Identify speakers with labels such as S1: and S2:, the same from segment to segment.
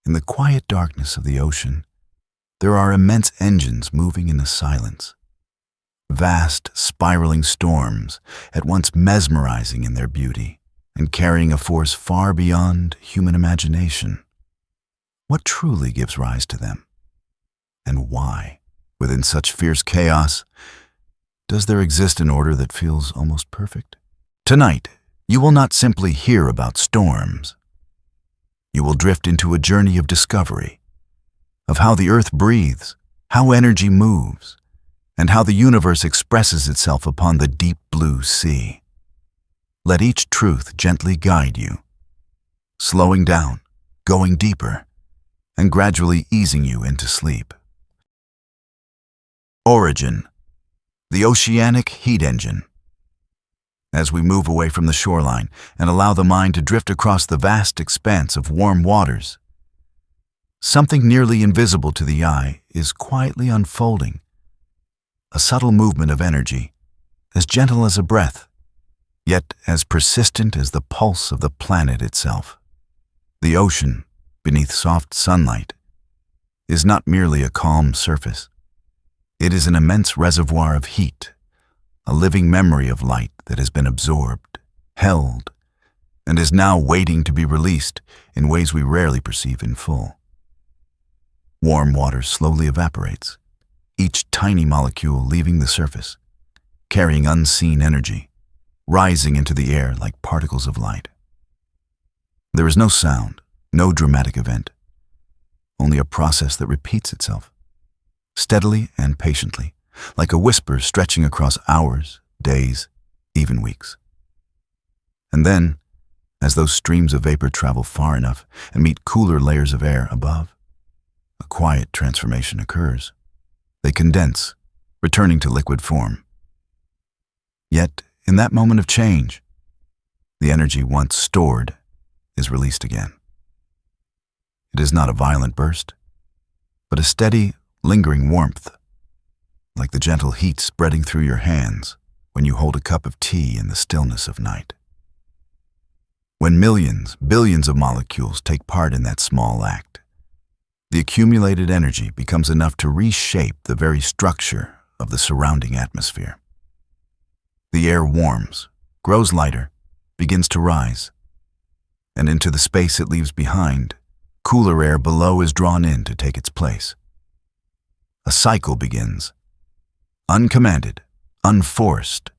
S1: In the quiet darkness of the ocean, there are immense engines moving in the silence. Vast, spiraling storms, at once mesmerizing in their beauty and carrying a force far beyond human imagination. What truly gives rise to them? And why, within such fierce chaos, does there exist an order that feels almost perfect? Tonight, you will not simply hear about storms. You will drift into a journey of discovery, of how the earth breathes, how energy moves, and how the universe expresses itself upon the deep blue sea. Let each truth gently guide you, slowing down, going deeper, and gradually easing you into sleep. Origin, the oceanic heat engine. As we move away from the shoreline and allow the mind to drift across the vast expanse of warm waters, something nearly invisible to the eye is quietly unfolding. A subtle movement of energy, as gentle as a breath, yet as persistent as the pulse of the planet itself. The ocean, beneath soft sunlight, is not merely a calm surface. It is an immense reservoir of heat, a living memory of light that has been absorbed, held, and is now waiting to be released in ways we rarely perceive in full. Warm water slowly evaporates, each tiny molecule leaving the surface, carrying unseen energy, rising into the air like particles of light. There is no sound, no dramatic event, only a process that repeats itself, steadily and patiently, like a whisper stretching across hours, days, even weeks. And then, as those streams of vapor travel far enough and meet cooler layers of air above, a quiet transformation occurs. They condense, returning to liquid form. Yet, in that moment of change, the energy once stored is released again. It is not a violent burst, but a steady, lingering warmth, like the gentle heat spreading through your hands when you hold a cup of tea in the stillness of night. When millions, billions of molecules take part in that small act, the accumulated energy becomes enough to reshape the very structure of the surrounding atmosphere. The air warms, grows lighter, begins to rise, and into the space it leaves behind, cooler air below is drawn in to take its place. A cycle begins, uncommanded, unforced,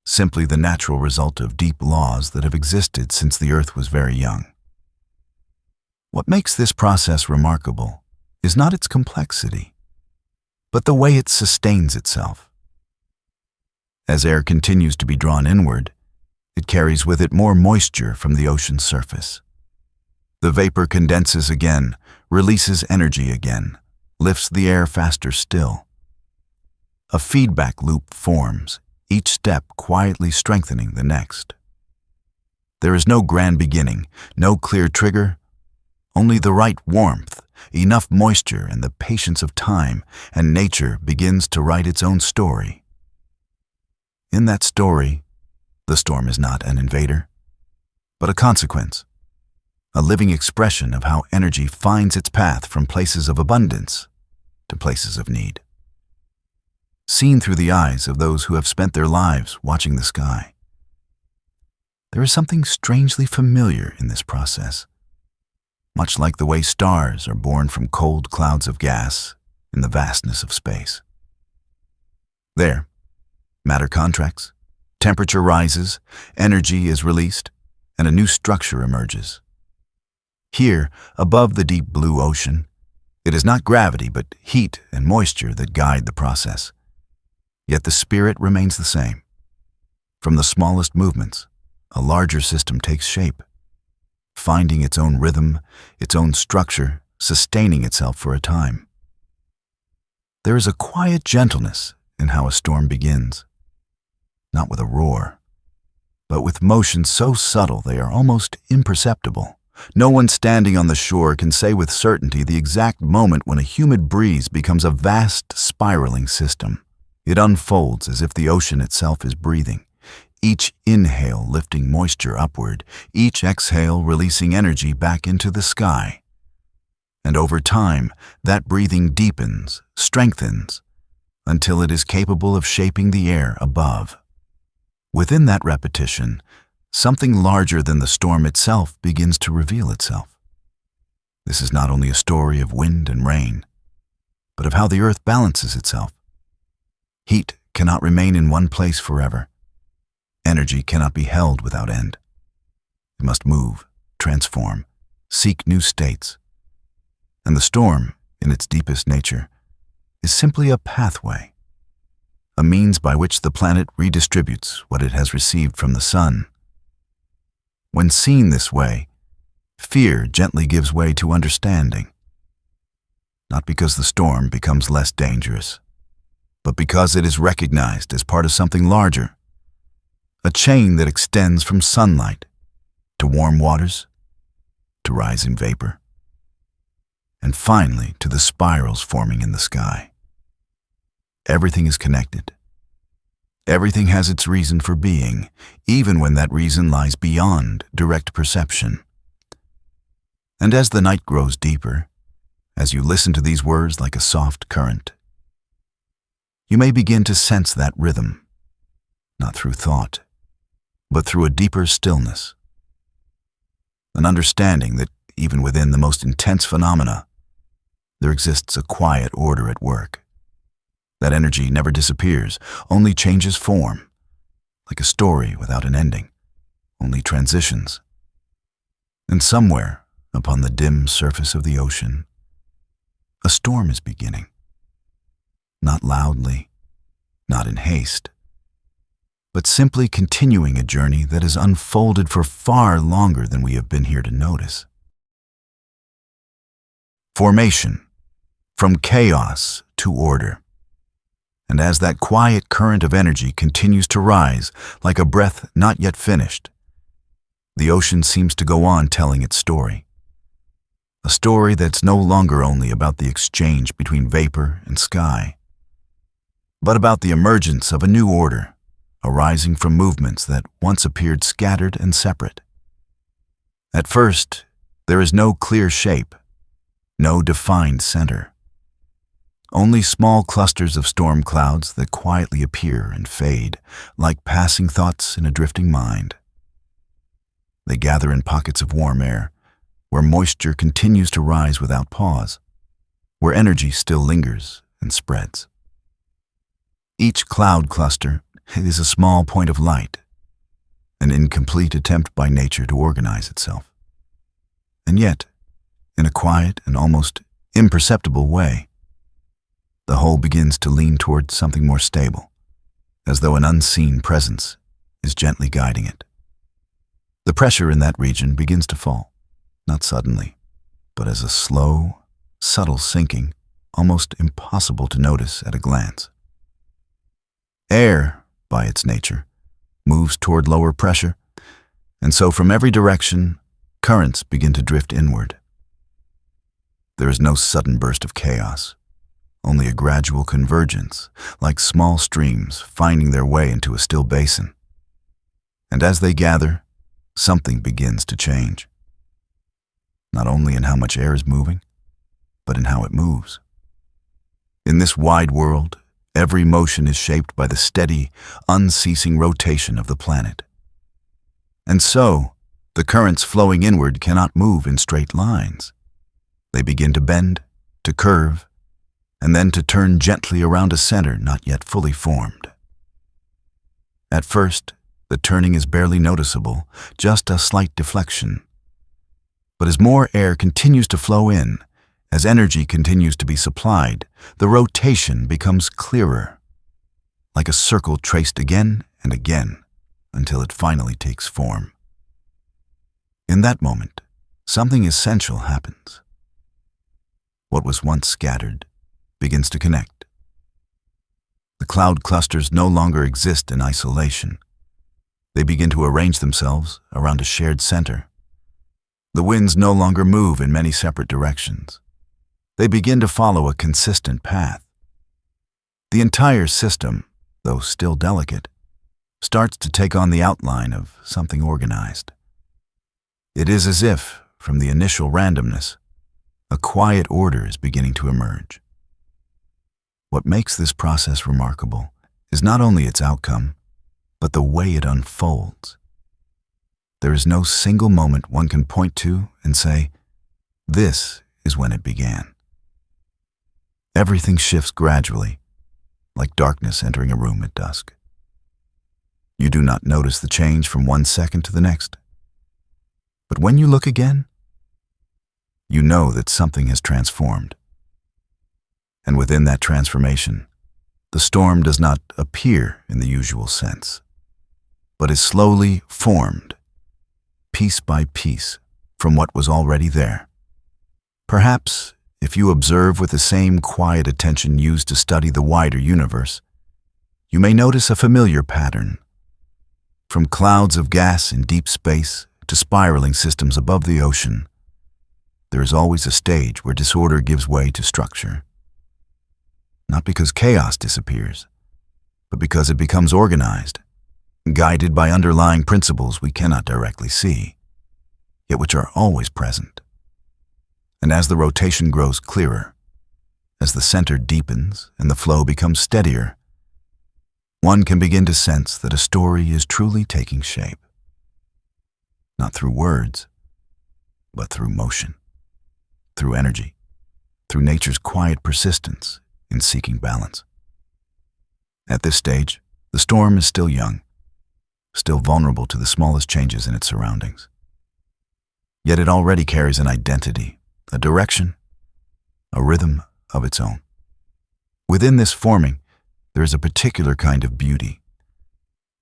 S1: simply the natural result of deep laws that have existed since the earth was very young. What makes this process remarkable is not its complexity, but the way it sustains itself. As air continues to be drawn inward, it carries with it more moisture from the ocean's surface. The vapor condenses again, releases energy again, lifts the air faster still. A feedback loop forms, each step quietly strengthening the next. There is no grand beginning, no clear trigger, only the right warmth, enough moisture, and the patience of time, and nature begins to write its own story. In that story, the storm is not an invader, but a consequence, a living expression of how energy finds its path from places of abundance to places of need. Seen through the eyes of those who have spent their lives watching the sky, there is something strangely familiar in this process. Much like the way stars are born from cold clouds of gas in the vastness of space. There, matter contracts, temperature rises, energy is released, and a new structure emerges. Here, above the deep blue ocean, it is not gravity but heat and moisture that guide the process. Yet the spirit remains the same. From the smallest movements, a larger system takes shape, finding its own rhythm, its own structure, sustaining itself for a time. There is a quiet gentleness in how a storm begins, not with a roar, but with motions so subtle they are almost imperceptible. No one standing on the shore can say with certainty the exact moment when a humid breeze becomes a vast, spiraling system. It unfolds as if the ocean itself is breathing, each inhale lifting moisture upward, each exhale releasing energy back into the sky. And over time, that breathing deepens, strengthens, until it is capable of shaping the air above. Within that repetition, something larger than the storm itself begins to reveal itself. This is not only a story of wind and rain, but of how the earth balances itself. Heat cannot remain in one place forever. Energy cannot be held without end. It must move, transform, seek new states. And the storm, in its deepest nature, is simply a pathway, a means by which the planet redistributes what it has received from the sun. When seen this way, fear gently gives way to understanding. Not because the storm becomes less dangerous, but because it is recognized as part of something larger, a chain that extends from sunlight to warm waters, to rising vapor, and finally to the spirals forming in the sky. Everything is connected. Everything has its reason for being, even when that reason lies beyond direct perception. And as the night grows deeper, as you listen to these words like a soft current, you may begin to sense that rhythm, not through thought, but through a deeper stillness. An understanding that even within the most intense phenomena, there exists a quiet order at work. That energy never disappears, only changes form, like a story without an ending, only transitions. And somewhere, upon the dim surface of the ocean, a storm is beginning. Not loudly, not in haste, but simply continuing a journey that has unfolded for far longer than we have been here to notice. Formation, from chaos to order. And as that quiet current of energy continues to rise, like a breath not yet finished, the ocean seems to go on telling its story. A story that's no longer only about the exchange between vapor and sky, but about the emergence of a new order, arising from movements that once appeared scattered and separate. At first, there is no clear shape, no defined center. Only small clusters of storm clouds that quietly appear and fade, like passing thoughts in a drifting mind. They gather in pockets of warm air, where moisture continues to rise without pause, where energy still lingers and spreads. Each cloud cluster is a small point of light, an incomplete attempt by nature to organize itself. And yet, in a quiet and almost imperceptible way, the whole begins to lean toward something more stable, as though an unseen presence is gently guiding it. The pressure in that region begins to fall, not suddenly, but as a slow, subtle sinking, almost impossible to notice at a glance. Air, by its nature, moves toward lower pressure, and so from every direction, currents begin to drift inward. There is no sudden burst of chaos, only a gradual convergence, like small streams finding their way into a still basin. And as they gather, something begins to change. Not only in how much air is moving, but in how it moves. In this wide world, every motion is shaped by the steady, unceasing rotation of the planet. And so, the currents flowing inward cannot move in straight lines. They begin to bend, to curve, and then to turn gently around a center not yet fully formed. At first, the turning is barely noticeable, just a slight deflection. But as more air continues to flow in, as energy continues to be supplied, the rotation becomes clearer, like a circle traced again and again until it finally takes form. In that moment, something essential happens. What was once scattered begins to connect. The cloud clusters no longer exist in isolation. They begin to arrange themselves around a shared center. The winds no longer move in many separate directions. They begin to follow a consistent path. The entire system, though still delicate, starts to take on the outline of something organized. It is as if, from the initial randomness, A quiet order is beginning to emerge. What makes this process remarkable is not only its outcome, but the way it unfolds. There is no single moment one can point to and say, "This is when it began." Everything shifts gradually, like darkness entering a room at dusk. You do not notice the change from one second to the next. But when you look again, you know that something has transformed. And within that transformation, the storm does not appear in the usual sense, but is slowly formed, piece by piece, from what was already there. Perhaps, if you observe with the same quiet attention used to study the wider universe, you may notice a familiar pattern. From clouds of gas in deep space to spiraling systems above the ocean, there is always a stage where disorder gives way to structure. Not because chaos disappears, but because it becomes organized, guided by underlying principles we cannot directly see, yet which are always present. And as the rotation grows clearer, as the center deepens and the flow becomes steadier, one can begin to sense that a story is truly taking shape. Not through words, but through motion, through energy, through nature's quiet persistence in seeking balance. At this stage, the storm is still young, still vulnerable to the smallest changes in its surroundings. Yet it already carries an identity, a direction, a rhythm of its own. Within this forming, there is a particular kind of beauty,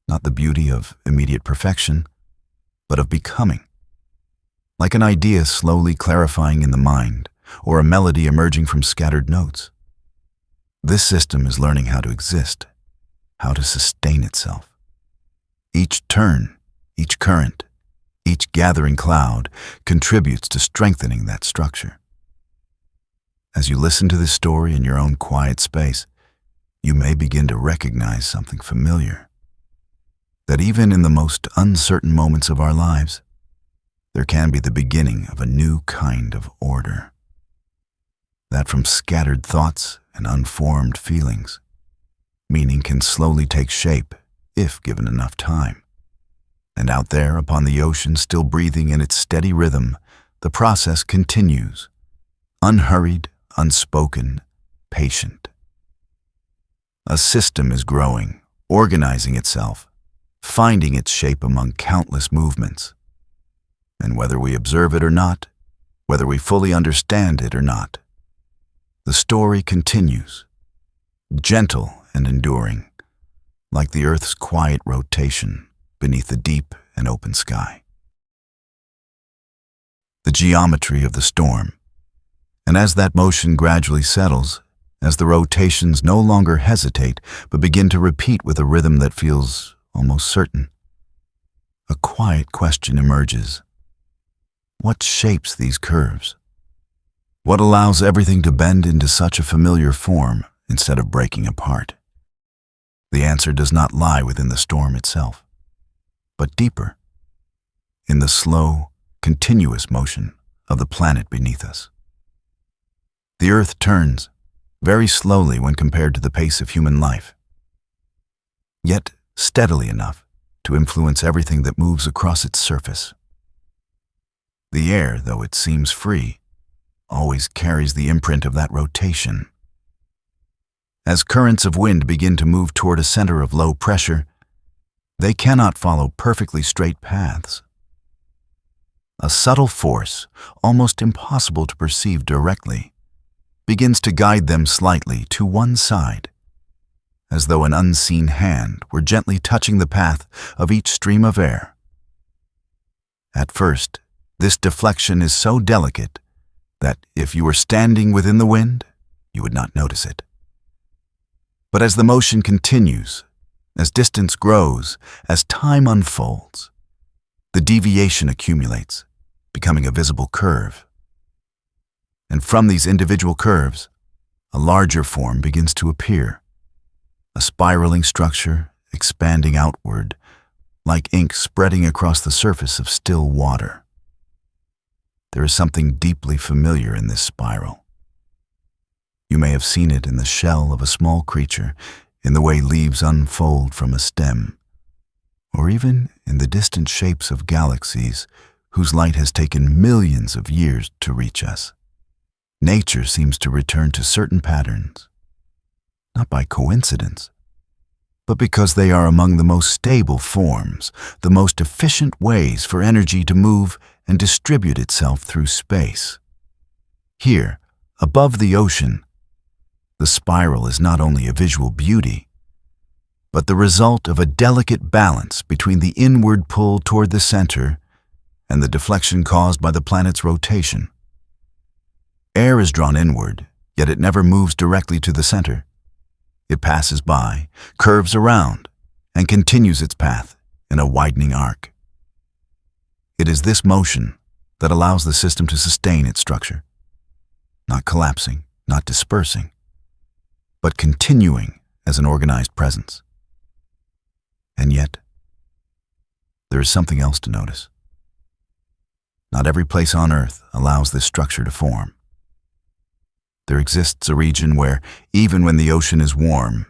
S1: not the beauty of immediate perfection, but of becoming. Like an idea slowly clarifying in the mind, or a melody emerging from scattered notes. This system is learning how to exist, how to sustain itself. Each turn, each current, each gathering cloud contributes to strengthening that structure. As you listen to this story in your own quiet space, you may begin to recognize something familiar. That even in the most uncertain moments of our lives, there can be the beginning of a new kind of order. That from scattered thoughts and unformed feelings, meaning can slowly take shape if given enough time. And out there upon the ocean, still breathing in its steady rhythm, the process continues, unhurried, unspoken, patient. A system is growing, organizing itself, finding its shape among countless movements. And whether we observe it or not, whether we fully understand it or not, the story continues, gentle and enduring, like the Earth's quiet rotation beneath the deep and open sky. The geometry of the storm, and as that motion gradually settles, as the rotations no longer hesitate but begin to repeat with a rhythm that feels almost certain, a quiet question emerges. What shapes these curves? What allows everything to bend into such a familiar form instead of breaking apart? The answer does not lie within the storm itself, but deeper, in the slow, continuous motion of the planet beneath us. The Earth turns, very slowly when compared to the pace of human life, yet steadily enough to influence everything that moves across its surface. The air, though it seems free, always carries the imprint of that rotation. As currents of wind begin to move toward a center of low pressure, they cannot follow perfectly straight paths. A subtle force, almost impossible to perceive directly, begins to guide them slightly to one side, as though an unseen hand were gently touching the path of each stream of air. At first, this deflection is so delicate that if you were standing within the wind, you would not notice it. But as the motion continues, as distance grows, as time unfolds, the deviation accumulates, becoming a visible curve. And from these individual curves, a larger form begins to appear, a spiraling structure expanding outward, like ink spreading across the surface of still water. there is something deeply familiar in this spiral. You may have seen it in the shell of a small creature, in the way leaves unfold from a stem, or even in the distant shapes of galaxies whose light has taken millions of years to reach us. Nature seems to return to certain patterns, not by coincidence, but because they are among the most stable forms, the most efficient ways for energy to move and distribute itself through space. Here, above the ocean, the spiral is not only a visual beauty, but the result of a delicate balance between the inward pull toward the center and the deflection caused by the planet's rotation. Air is drawn inward, yet it never moves directly to the center. It passes by, curves around, and continues its path in a widening arc. It is this motion that allows the system to sustain its structure, not collapsing, not dispersing, but continuing as an organized presence. And yet, there is something else to notice. Not every place on Earth allows this structure to form. There exists a region where, even when the ocean is warm,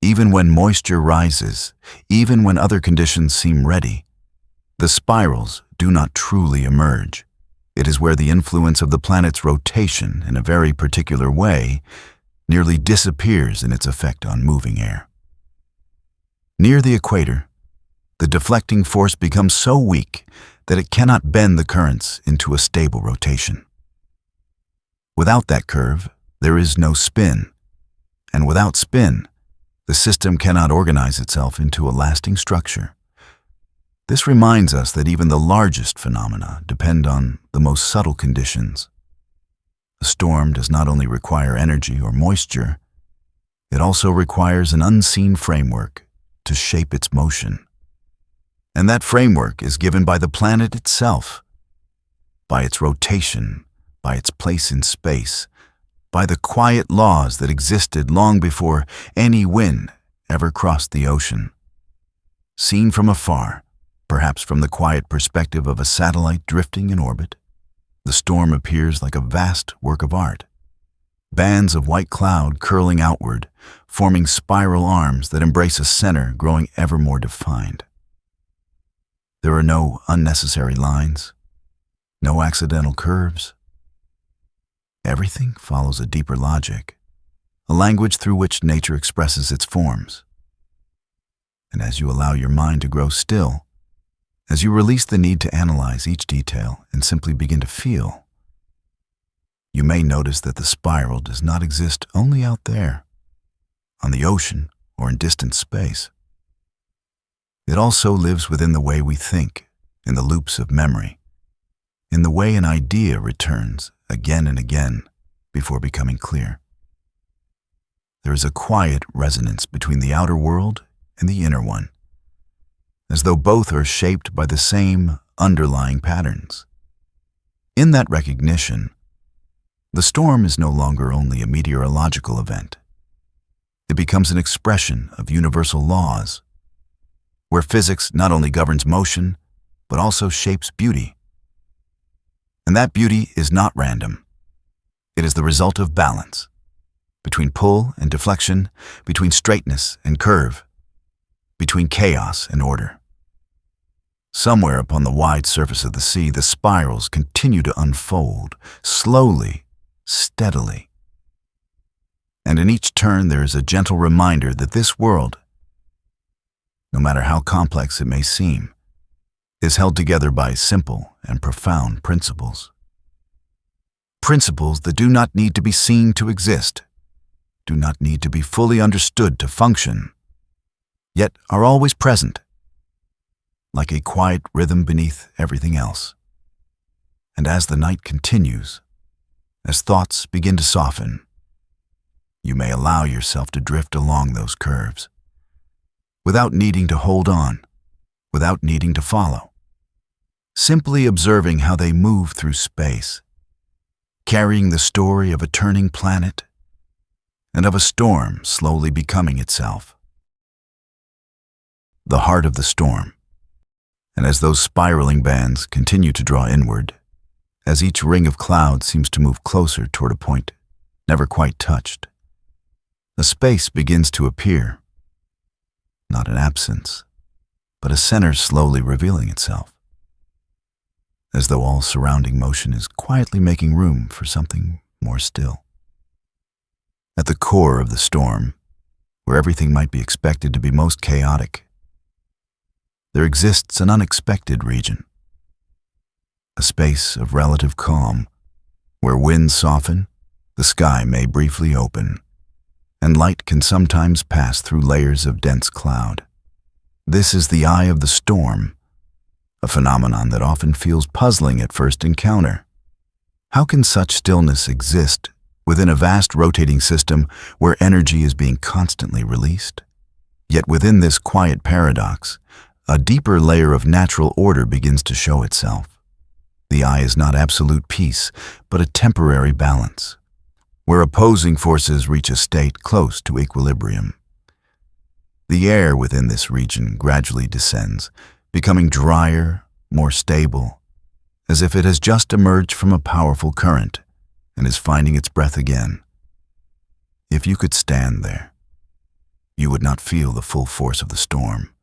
S1: even when moisture rises, even when other conditions seem ready, the spirals do not truly emerge. It is where the influence of the planet's rotation in a very particular way nearly disappears in its effect on moving air. Near the equator, the deflecting force becomes so weak that it cannot bend the currents into a stable rotation. Without that curve, there is no spin, and without spin, the system cannot organize itself into a lasting structure. This reminds us that even the largest phenomena depend on the most subtle conditions. A storm does not only require energy or moisture, it also requires an unseen framework to shape its motion. And that framework is given by the planet itself, by its rotation, by its place in space, by the quiet laws that existed long before any wind ever crossed the ocean. Seen from afar, perhaps from the quiet perspective of a satellite drifting in orbit, the storm appears like a vast work of art. Bands of white cloud curling outward, forming spiral arms that embrace a center growing ever more defined. There are no unnecessary lines, no accidental curves. Everything follows a deeper logic, a language through which nature expresses its forms. And as you allow your mind to grow still, as you release the need to analyze each detail and simply begin to feel, you may notice that the spiral does not exist only out there, on the ocean or in distant space. It also lives within the way we think, in the loops of memory, in the way an idea returns again and again before becoming clear. There is a quiet resonance between the outer world and the inner one, as though both are shaped by the same underlying patterns. In that recognition, the storm is no longer only a meteorological event. It becomes an expression of universal laws, where physics not only governs motion, but also shapes beauty. And that beauty is not random. It is the result of balance, between pull and deflection, between straightness and curve, between chaos and order. Somewhere upon the wide surface of the sea, the spirals continue to unfold, slowly, steadily. And in each turn there is a gentle reminder that this world, no matter how complex it may seem, is held together by simple and profound principles. Principles that do not need to be seen to exist, do not need to be fully understood to function, yet are always present, like a quiet rhythm beneath everything else. And as the night continues, as thoughts begin to soften, you may allow yourself to drift along those curves, without needing to hold on, without needing to follow, simply observing how they move through space, carrying the story of a turning planet and of a storm slowly becoming itself. The heart of the storm. And as those spiraling bands continue to draw inward, as each ring of cloud seems to move closer toward a point never quite touched. A space begins to appear, not an absence, but a center slowly revealing itself, as though all surrounding motion is quietly making room for something more still. At the core of the storm, where everything might be expected to be most chaotic, there exists an unexpected region, a space of relative calm, where winds soften, the sky may briefly open, and light can sometimes pass through layers of dense cloud. This is the eye of the storm, a phenomenon that often feels puzzling at first encounter. How can such stillness exist within a vast rotating system where energy is being constantly released? Yet within this quiet paradox, a deeper layer of natural order begins to show itself. The eye is not absolute peace, but a temporary balance, where opposing forces reach a state close to equilibrium. The air within this region gradually descends, becoming drier, more stable, as if it has just emerged from a powerful current and is finding its breath again. If you could stand there, you would not feel the full force of the storm,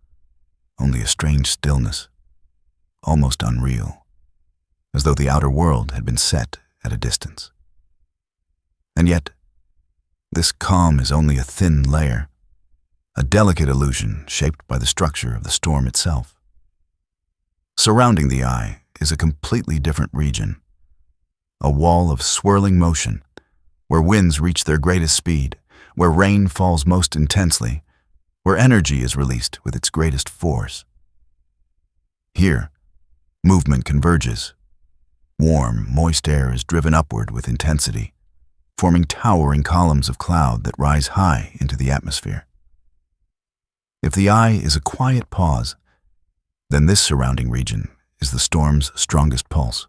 S1: only a strange stillness, almost unreal, as though the outer world had been set at a distance. And yet, this calm is only a thin layer, a delicate illusion shaped by the structure of the storm itself. Surrounding the eye is a completely different region, a wall of swirling motion, where winds reach their greatest speed, where rain falls most intensely, where energy is released with its greatest force. Here, movement converges. Warm, moist air is driven upward with intensity, forming towering columns of cloud that rise high into the atmosphere. If the eye is a quiet pause, then this surrounding region is the storm's strongest pulse.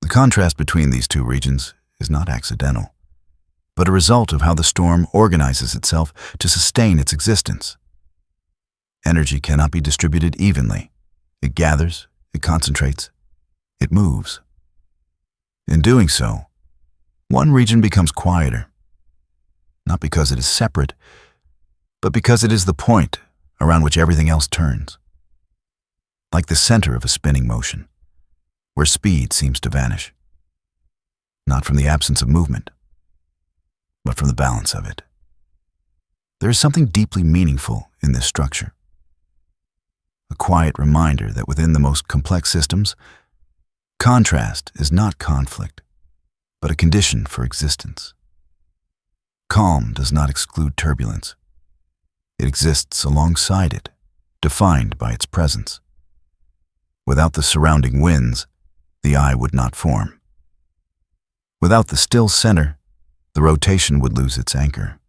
S1: The contrast between these two regions is not accidental, but a result of how the storm organizes itself to sustain its existence. Energy cannot be distributed evenly. It gathers, it concentrates, it moves. In doing so, one region becomes quieter, not because it is separate, but because it is the point around which everything else turns. Like the center of a spinning motion, where speed seems to vanish, not from the absence of movement, but from the balance of it. There is something deeply meaningful in this structure, a quiet reminder that within the most complex systems, contrast is not conflict, but a condition for existence. Calm does not exclude turbulence. It exists alongside it, defined by its presence. Without the surrounding winds, the eye would not form. Without the still center, the rotation would lose its anchor.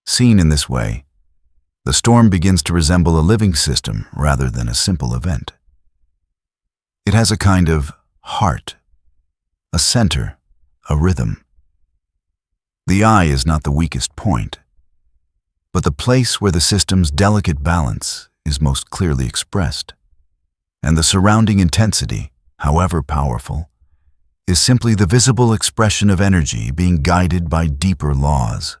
S1: Seen in this way, the storm begins to resemble a living system rather than a simple event. It has a kind of heart, a center, a rhythm. The eye is not the weakest point, but the place where the system's delicate balance is most clearly expressed, and the surrounding intensity, however powerful, is simply the visible expression of energy being guided by deeper laws.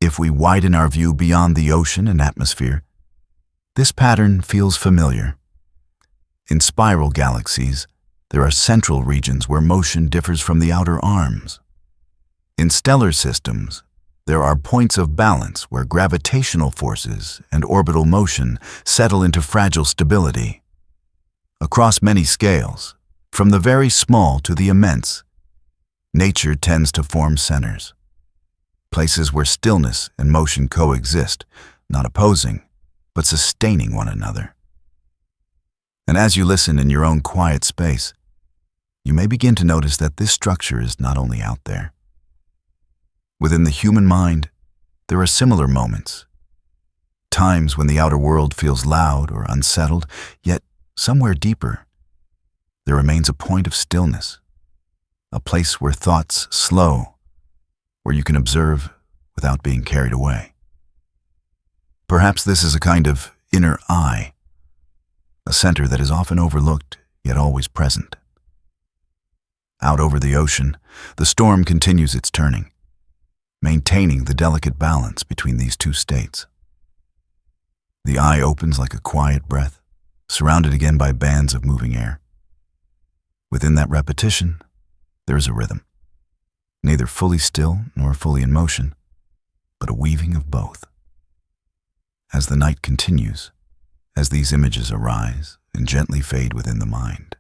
S1: If we widen our view beyond the ocean and atmosphere, this pattern feels familiar. In spiral galaxies, there are central regions where motion differs from the outer arms. In stellar systems, there are points of balance where gravitational forces and orbital motion settle into fragile stability. Across many scales, from the very small to the immense, nature tends to form centers, places where stillness and motion coexist, not opposing, but sustaining one another. And as you listen in your own quiet space, you may begin to notice that this structure is not only out there. Within the human mind, there are similar moments, times when the outer world feels loud or unsettled, yet somewhere deeper, there remains a point of stillness, a place where thoughts slow, where you can observe without being carried away. Perhaps this is a kind of inner eye, a center that is often overlooked yet always present. Out over the ocean, the storm continues its turning, maintaining the delicate balance between these two states. The eye opens like a quiet breath, surrounded again by bands of moving air. Within that repetition, there is a rhythm, neither fully still nor fully in motion, but a weaving of both. As the night continues, as these images arise and gently fade within the mind,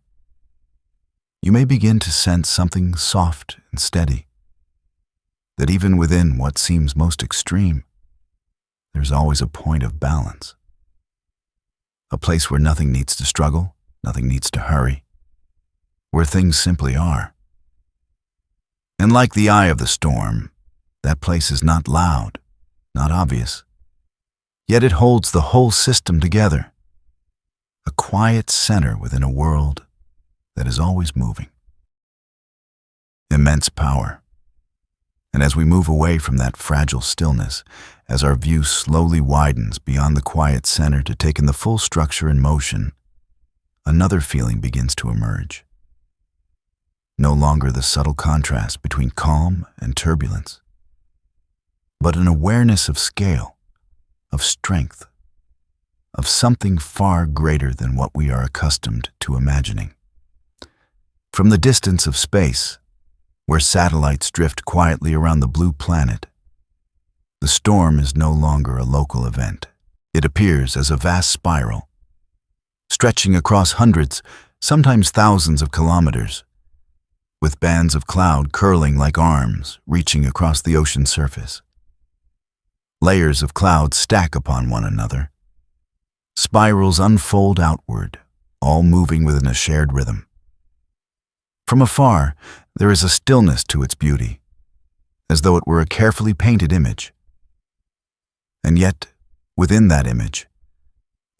S1: you may begin to sense something soft and steady, that even within what seems most extreme, there's always a point of balance. A place where nothing needs to struggle, nothing needs to hurry, where things simply are. And like the eye of the storm, that place is not loud, not obvious, yet it holds the whole system together, a quiet center within a world that is always moving. Immense power. And as we move away from that fragile stillness, as our view slowly widens beyond the quiet center to take in the full structure and motion, another feeling begins to emerge. No longer the subtle contrast between calm and turbulence, but an awareness of scale, of strength, of something far greater than what we are accustomed to imagining. From the distance of space, where satellites drift quietly around the blue planet, the storm is no longer a local event. It appears as a vast spiral, stretching across hundreds, sometimes thousands of kilometers, with bands of cloud curling like arms reaching across the ocean surface. Layers of cloud stack upon one another. Spirals unfold outward, all moving within a shared rhythm. From afar, there is a stillness to its beauty, as though it were a carefully painted image. And yet, within that image,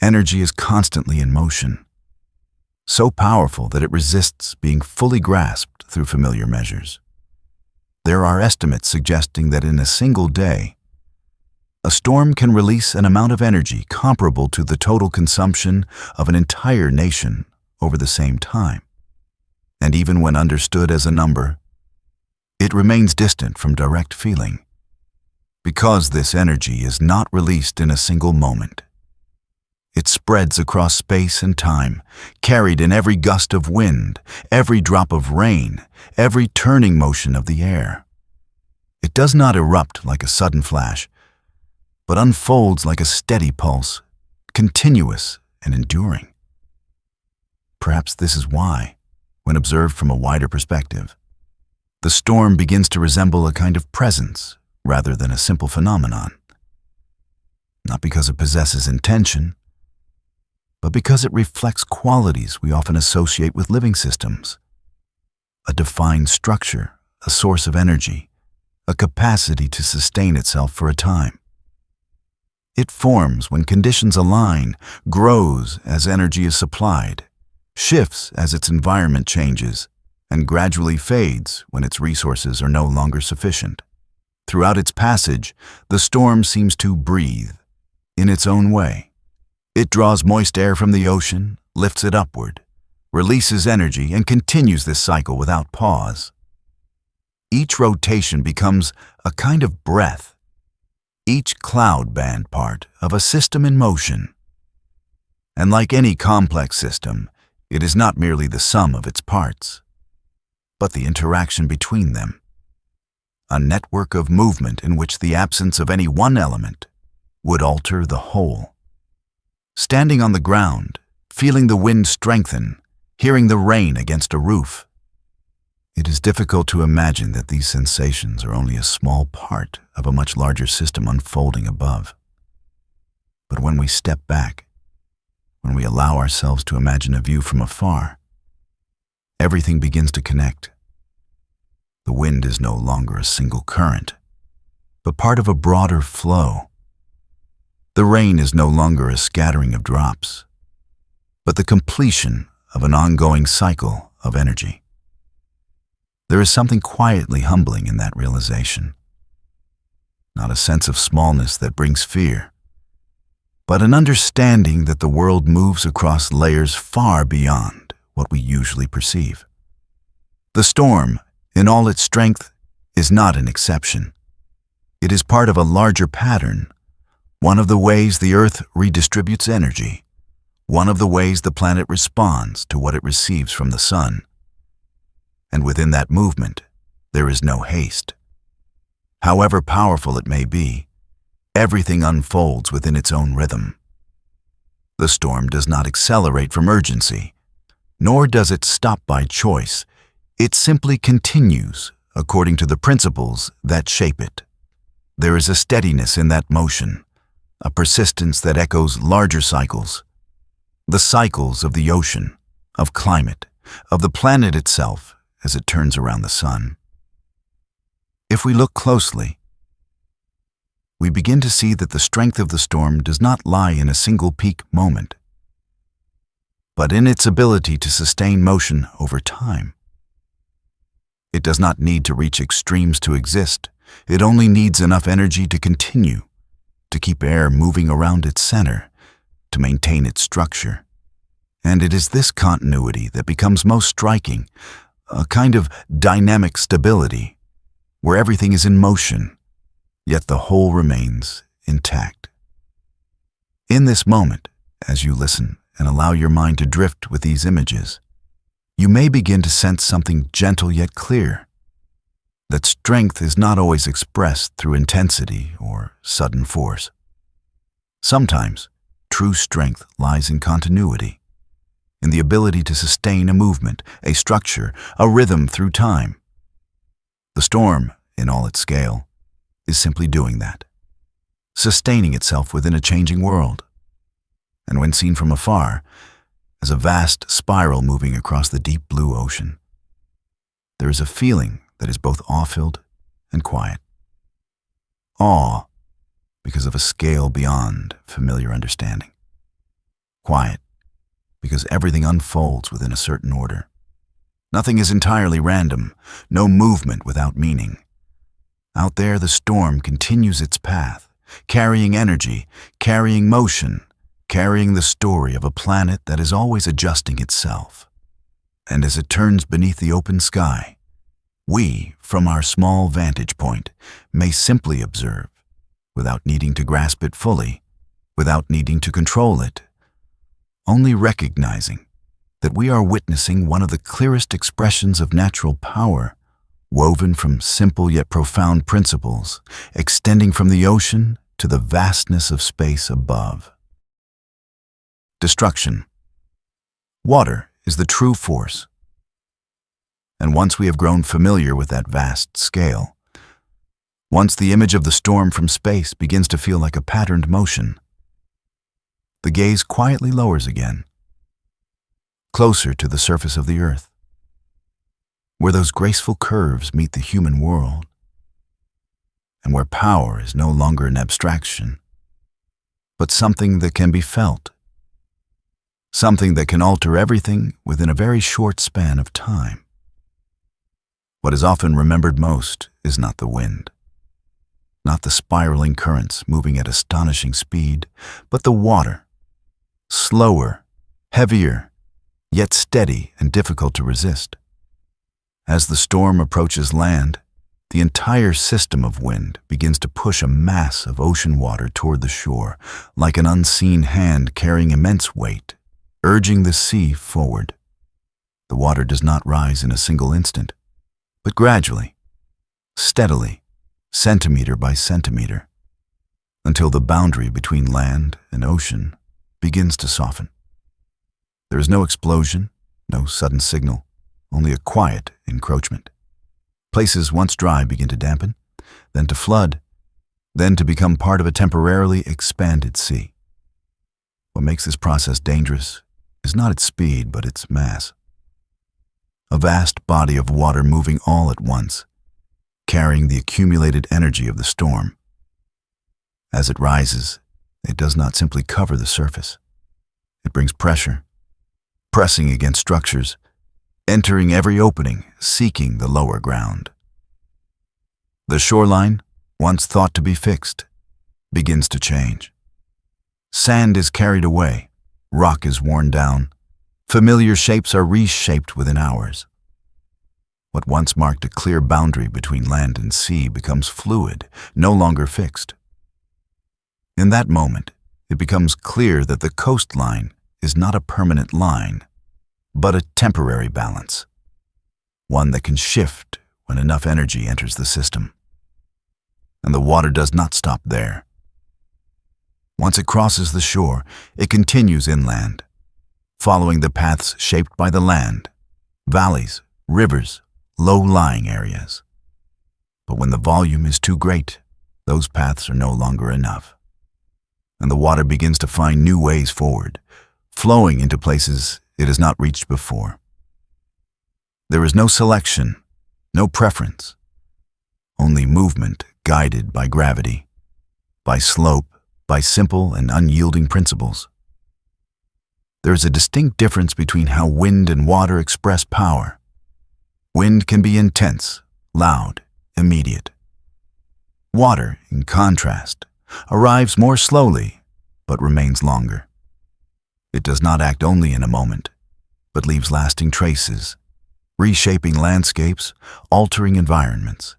S1: energy is constantly in motion, so powerful that it resists being fully grasped through familiar measures. There are estimates suggesting that in a single day, a storm can release an amount of energy comparable to the total consumption of an entire nation over the same time. And even when understood as a number, it remains distant from direct feeling, because this energy is not released in a single moment. It spreads across space and time, carried in every gust of wind, every drop of rain, every turning motion of the air. It does not erupt like a sudden flash, but unfolds like a steady pulse, continuous and enduring. Perhaps this is why, when observed from a wider perspective, the storm begins to resemble a kind of presence rather than a simple phenomenon. Not because it possesses intention, but because it reflects qualities we often associate with living systems. A defined structure, a source of energy, a capacity to sustain itself for a time. It forms when conditions align, grows as energy is supplied, shifts as its environment changes, and gradually fades when its resources are no longer sufficient. Throughout its passage, the storm seems to breathe, in its own way. It draws moist air from the ocean, lifts it upward, releases energy, and continues this cycle without pause. Each rotation becomes a kind of breath, each cloud band part of a system in motion. And like any complex system, it is not merely the sum of its parts, but the interaction between them, a network of movement in which the absence of any one element would alter the whole. Standing on the ground, feeling the wind strengthen, hearing the rain against a roof, it is difficult to imagine that these sensations are only a small part of a much larger system unfolding above. But when we step back, when we allow ourselves to imagine a view from afar, everything begins to connect. The wind is no longer a single current, but part of a broader flow. The rain is no longer a scattering of drops, but the completion of an ongoing cycle of energy. There is something quietly humbling in that realization. Not a sense of smallness that brings fear, but an understanding that the world moves across layers far beyond what we usually perceive. The storm, in all its strength, is not an exception. It is part of a larger pattern, one of the ways the Earth redistributes energy, one of the ways the planet responds to what it receives from the sun. And within that movement, there is no haste. However powerful it may be, everything unfolds within its own rhythm. The storm does not accelerate from urgency, nor does it stop by choice. It simply continues according to the principles that shape it. There is a steadiness in that motion, a persistence that echoes larger cycles, the cycles of the ocean, of climate, of the planet itself as it turns around the sun. If we look closely, we begin to see that the strength of the storm does not lie in a single peak moment, but in its ability to sustain motion over time. It does not need to reach extremes to exist. It only needs enough energy to continue, to keep air moving around its center, to maintain its structure. And it is this continuity that becomes most striking, a kind of dynamic stability, where everything is in motion, yet the whole remains intact. In this moment, as you listen and allow your mind to drift with these images, you may begin to sense something gentle yet clear, that strength is not always expressed through intensity or sudden force. Sometimes, true strength lies in continuity, in the ability to sustain a movement, a structure, a rhythm through time. The storm, in all its scale, is simply doing that, sustaining itself within a changing world. And when seen from afar, as a vast spiral moving across the deep blue ocean, there is a feeling that is both awe-filled and quiet. Awe, because of a scale beyond familiar understanding. Quiet, because everything unfolds within a certain order. Nothing is entirely random, no movement without meaning. Out there, the storm continues its path, carrying energy, carrying motion, carrying the story of a planet that is always adjusting itself. And as it turns beneath the open sky, we, from our small vantage point, may simply observe, without needing to grasp it fully, without needing to control it, only recognizing that we are witnessing one of the clearest expressions of natural power, woven from simple yet profound principles, extending from the ocean to the vastness of space above. Destruction. Water is the true force. And once we have grown familiar with that vast scale, once the image of the storm from space begins to feel like a patterned motion, the gaze quietly lowers again, closer to the surface of the earth, where those graceful curves meet the human world, and where power is no longer an abstraction, but something that can be felt, something that can alter everything within a very short span of time. What is often remembered most is not the wind, not the spiraling currents moving at astonishing speed, but the water, slower, heavier, yet steady and difficult to resist. As the storm approaches land, the entire system of wind begins to push a mass of ocean water toward the shore, like an unseen hand carrying immense weight, urging the sea forward. The water does not rise in a single instant, but gradually, steadily, centimeter by centimeter, until the boundary between land and ocean begins to soften. There is no explosion, no sudden signal, only a quiet encroachment. Places once dry begin to dampen, then to flood, then to become part of a temporarily expanded sea. What makes this process dangerous is not its speed, but its mass. A vast body of water moving all at once, carrying the accumulated energy of the storm. As it rises, it does not simply cover the surface. It brings pressure, pressing against structures, entering every opening, seeking the lower ground. The shoreline, once thought to be fixed, begins to change. Sand is carried away, rock is worn down, familiar shapes are reshaped within hours. What once marked a clear boundary between land and sea becomes fluid, no longer fixed. In that moment, it becomes clear that the coastline is not a permanent line, but a temporary balance, one that can shift when enough energy enters the system. And the water does not stop there. Once it crosses the shore, it continues inland, following the paths shaped by the land, valleys, rivers, low-lying areas. But when the volume is too great, those paths are no longer enough, and the water begins to find new ways forward, flowing into places it has not reached before. There is no selection, no preference, only movement guided by gravity, by slope, by simple and unyielding principles. There is a distinct difference between how wind and water express power. Wind can be intense, loud, immediate. Water, in contrast, arrives more slowly, but remains longer. It does not act only in a moment, but leaves lasting traces, reshaping landscapes, altering environments,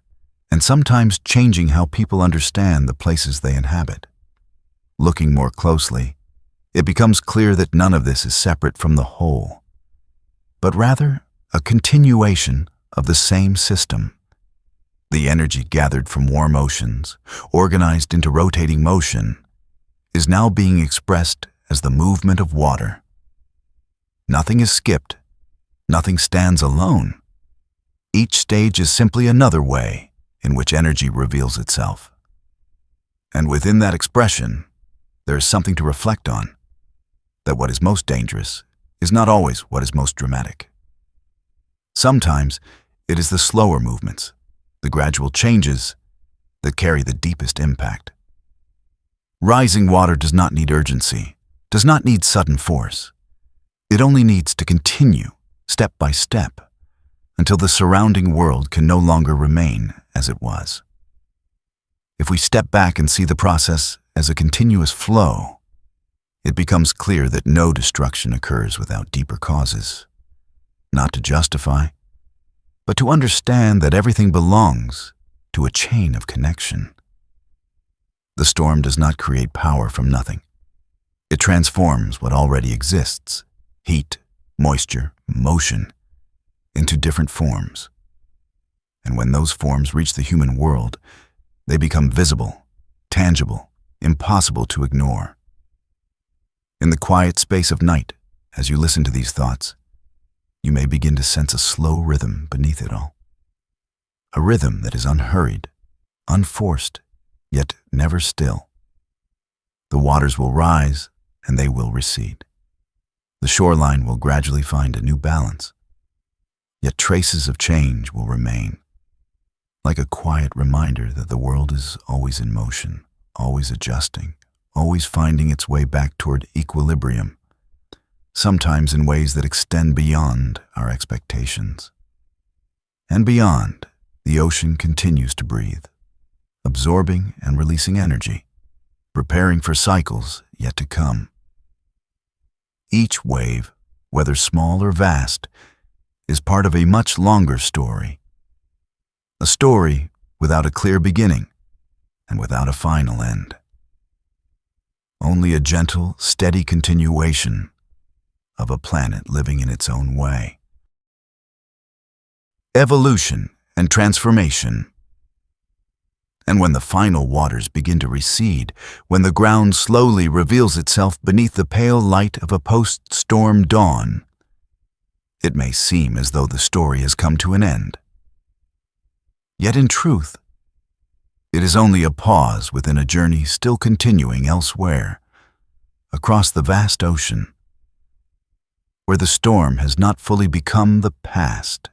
S1: and sometimes changing how people understand the places they inhabit. Looking more closely, it becomes clear that none of this is separate from the whole, but rather a continuation of the same system. The energy gathered from warm oceans, organized into rotating motion, is now being expressed as the movement of water. Nothing is skipped, nothing stands alone. Each stage is simply another way in which energy reveals itself. And within that expression, there is something to reflect on, that what is most dangerous is not always what is most dramatic. Sometimes it is the slower movements, the gradual changes, that carry the deepest impact. Rising water does not need urgency, does not need sudden force. It only needs to continue, step by step, until the surrounding world can no longer remain as it was. If we step back and see the process as a continuous flow, it becomes clear that no destruction occurs without deeper causes. Not to justify, but to understand that everything belongs to a chain of connection. The storm does not create power from nothing. It transforms what already exists, heat, moisture, motion, into different forms. And when those forms reach the human world, they become visible, tangible, impossible to ignore. In the quiet space of night, as you listen to these thoughts, you may begin to sense a slow rhythm beneath it all. A rhythm that is unhurried, unforced, yet never still. The waters will rise and they will recede. The shoreline will gradually find a new balance, yet traces of change will remain, like a quiet reminder that the world is always in motion, always adjusting, always finding its way back toward equilibrium, sometimes in ways that extend beyond our expectations. And beyond, the ocean continues to breathe, absorbing and releasing energy, preparing for cycles yet to come. Each wave, whether small or vast, is part of a much longer story. A story without a clear beginning and without a final end. Only a gentle, steady continuation of a planet living in its own way. Evolution and transformation. And when the final waters begin to recede, when the ground slowly reveals itself beneath the pale light of a post-storm dawn, it may seem as though the story has come to an end. Yet in truth, it is only a pause within a journey still continuing elsewhere, across the vast ocean, where the storm has not fully become the past,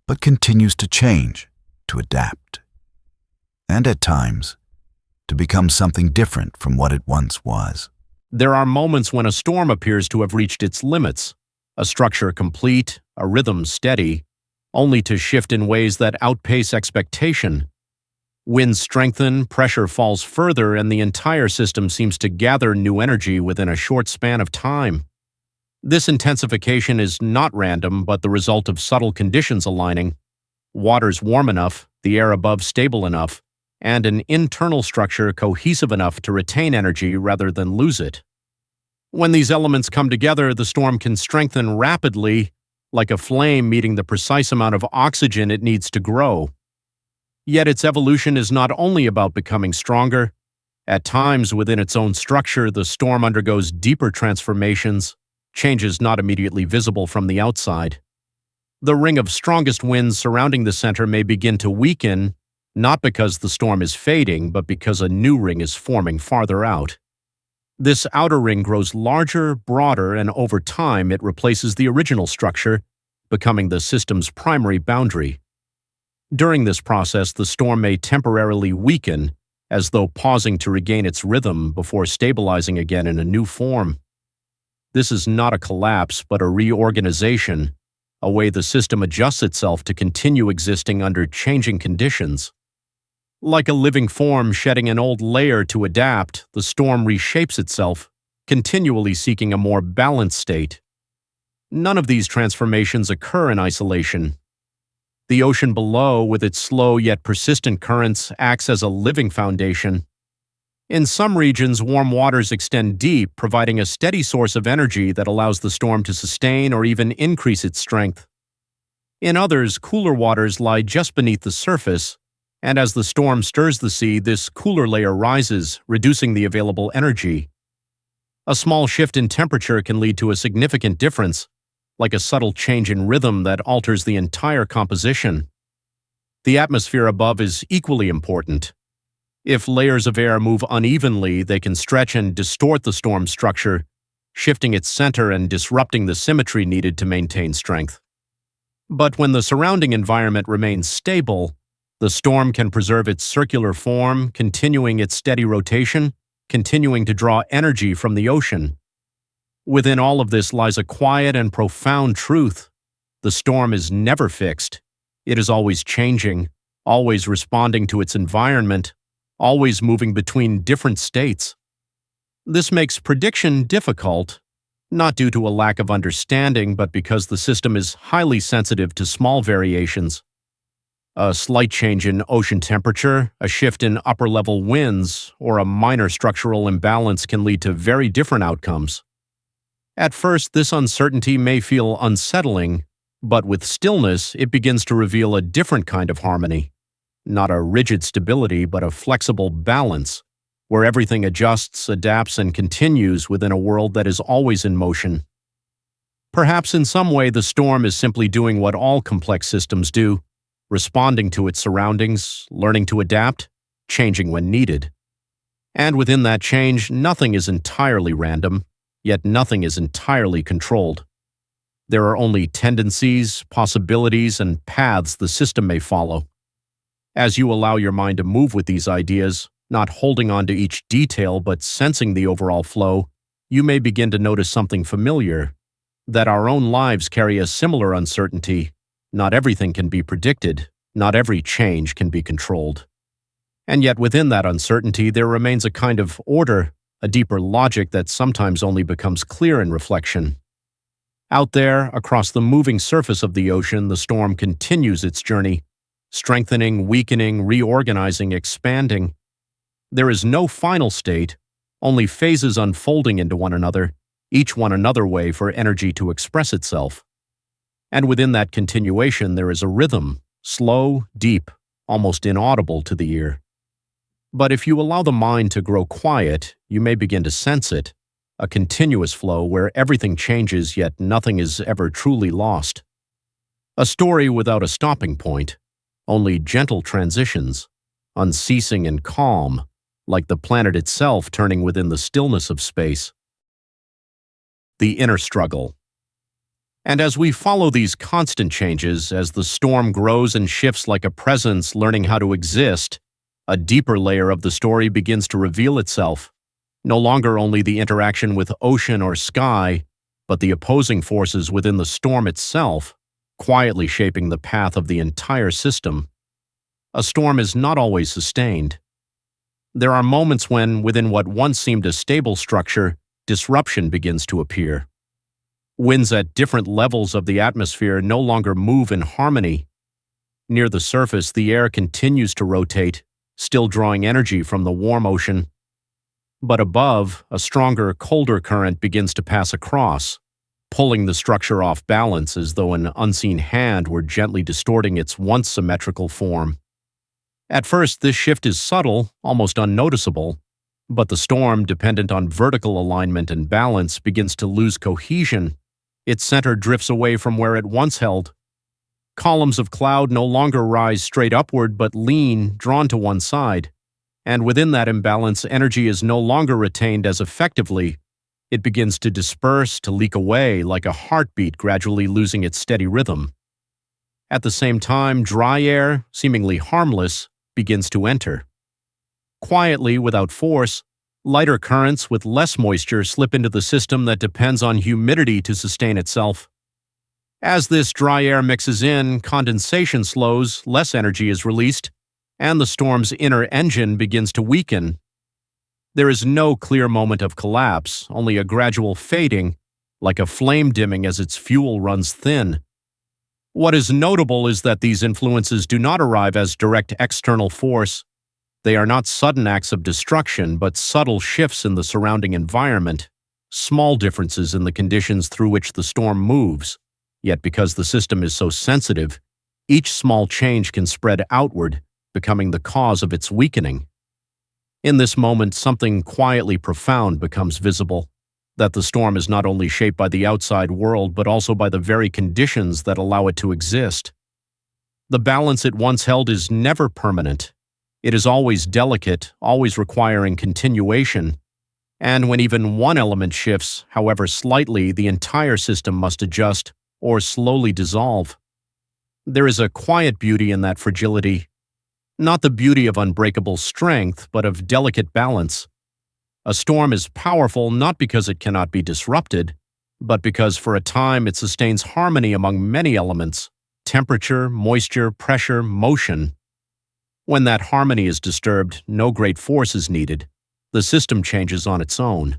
S1: but continues to change, to adapt, and at times, to become something different from what it once was.
S2: There are moments when a storm appears to have reached its limits, a structure complete, a rhythm steady, only to shift in ways that outpace expectation. Winds strengthen, pressure falls further, and the entire system seems to gather new energy within a short span of time. This intensification is not random, but the result of subtle conditions aligning: waters warm enough, the air above stable enough, and an internal structure cohesive enough to retain energy rather than lose it. When these elements come together, the storm can strengthen rapidly, like a flame meeting the precise amount of oxygen it needs to grow. Yet its evolution is not only about becoming stronger. At times, within its own structure, the storm undergoes deeper transformations, changes not immediately visible from the outside. The ring of strongest winds surrounding the center may begin to weaken, not because the storm is fading, but because a new ring is forming farther out. This outer ring grows larger, broader, and over time it replaces the original structure, becoming the system's primary boundary. During this process, the storm may temporarily weaken, as though pausing to regain its rhythm before stabilizing again in a new form. This is not a collapse, but a reorganization, a way the system adjusts itself to continue existing under changing conditions. Like a living form shedding an old layer to adapt, the storm reshapes itself, continually seeking a more balanced state. None of these transformations occur in isolation. The ocean below, with its slow yet persistent currents, acts as a living foundation. In some regions, warm waters extend deep, providing a steady source of energy that allows the storm to sustain or even increase its strength. In others, cooler waters lie just beneath the surface, and as the storm stirs the sea, this cooler layer rises, reducing the available energy. A small shift in temperature can lead to a significant difference, like a subtle change in rhythm that alters the entire composition. The atmosphere above is equally important. If layers of air move unevenly, they can stretch and distort the storm's structure, shifting its center and disrupting the symmetry needed to maintain strength. But when the surrounding environment remains stable, the storm can preserve its circular form, continuing its steady rotation, continuing to draw energy from the ocean. Within all of this lies a quiet and profound truth. The storm is never fixed. It is always changing, always responding to its environment, always moving between different states. This makes prediction difficult, not due to a lack of understanding, but because the system is highly sensitive to small variations. A slight change in ocean temperature, a shift in upper-level winds, or a minor structural imbalance can lead to very different outcomes. At first, this uncertainty may feel unsettling, but with stillness, it begins to reveal a different kind of harmony. Not a rigid stability, but a flexible balance, where everything adjusts, adapts, and continues within a world that is always in motion. Perhaps in some way the storm is simply doing what all complex systems do, responding to its surroundings, learning to adapt, changing when needed. And within that change, nothing is entirely random, yet nothing is entirely controlled. There are only tendencies, possibilities, and paths the system may follow. As you allow your mind to move with these ideas, not holding on to each detail but sensing the overall flow, you may begin to notice something familiar, that our own lives carry a similar uncertainty. Not everything can be predicted, not every change can be controlled. And yet within that uncertainty there remains a kind of order, a deeper logic that sometimes only becomes clear in reflection. Out there, across the moving surface of the ocean, the storm continues its journey, strengthening, weakening, reorganizing, expanding. There is no final state, only phases unfolding into one another, each one another way for energy to express itself. And within that continuation there is a rhythm, slow, deep, almost inaudible to the ear. But if you allow the mind to grow quiet, you may begin to sense it, a continuous flow where everything changes yet nothing is ever truly lost. A story without a stopping point, only gentle transitions, unceasing and calm, like the planet itself turning within the stillness of space. The inner struggle. And as we follow these constant changes, as the storm grows and shifts like a presence learning how to exist, a deeper layer of the story begins to reveal itself. No longer only the interaction with ocean or sky, but the opposing forces within the storm itself, quietly shaping the path of the entire system. A storm is not always sustained. There are moments when, within what once seemed a stable structure, disruption begins to appear. Winds at different levels of the atmosphere no longer move in harmony. Near the surface, the air continues to rotate, still drawing energy from the warm ocean. But above, a stronger, colder current begins to pass across, pulling the structure off balance as though an unseen hand were gently distorting its once symmetrical form. At first, this shift is subtle, almost unnoticeable, but the storm, dependent on vertical alignment and balance, begins to lose cohesion. Its center drifts away from where it once held. Columns of cloud no longer rise straight upward but lean, drawn to one side. And within that imbalance, energy is no longer retained as effectively. It begins to disperse, to leak away, like a heartbeat gradually losing its steady rhythm. At the same time, dry air, seemingly harmless, begins to enter. Quietly, without force, lighter currents with less moisture slip into the system that depends on humidity to sustain itself. As this dry air mixes in, condensation slows, less energy is released, and the storm's inner engine begins to weaken. There is no clear moment of collapse, only a gradual fading, like a flame dimming as its fuel runs thin. What is notable is that these influences do not arrive as direct external force. They are not sudden acts of destruction, but subtle shifts in the surrounding environment, small differences in the conditions through which the storm moves. Yet because the system is so sensitive, each small change can spread outward, becoming the cause of its weakening. In this moment, something quietly profound becomes visible, that the storm is not only shaped by the outside world but also by the very conditions that allow it to exist. The balance it once held is never permanent. It is always delicate, always requiring continuation, and when even one element shifts, however slightly, the entire system must adjust or slowly dissolve. There is a quiet beauty in that fragility, not the beauty of unbreakable strength, but of delicate balance. A storm is powerful not because it cannot be disrupted, but because for a time it sustains harmony among many elements: temperature, moisture, pressure, motion. When that harmony is disturbed, no great force is needed. The system changes on its own.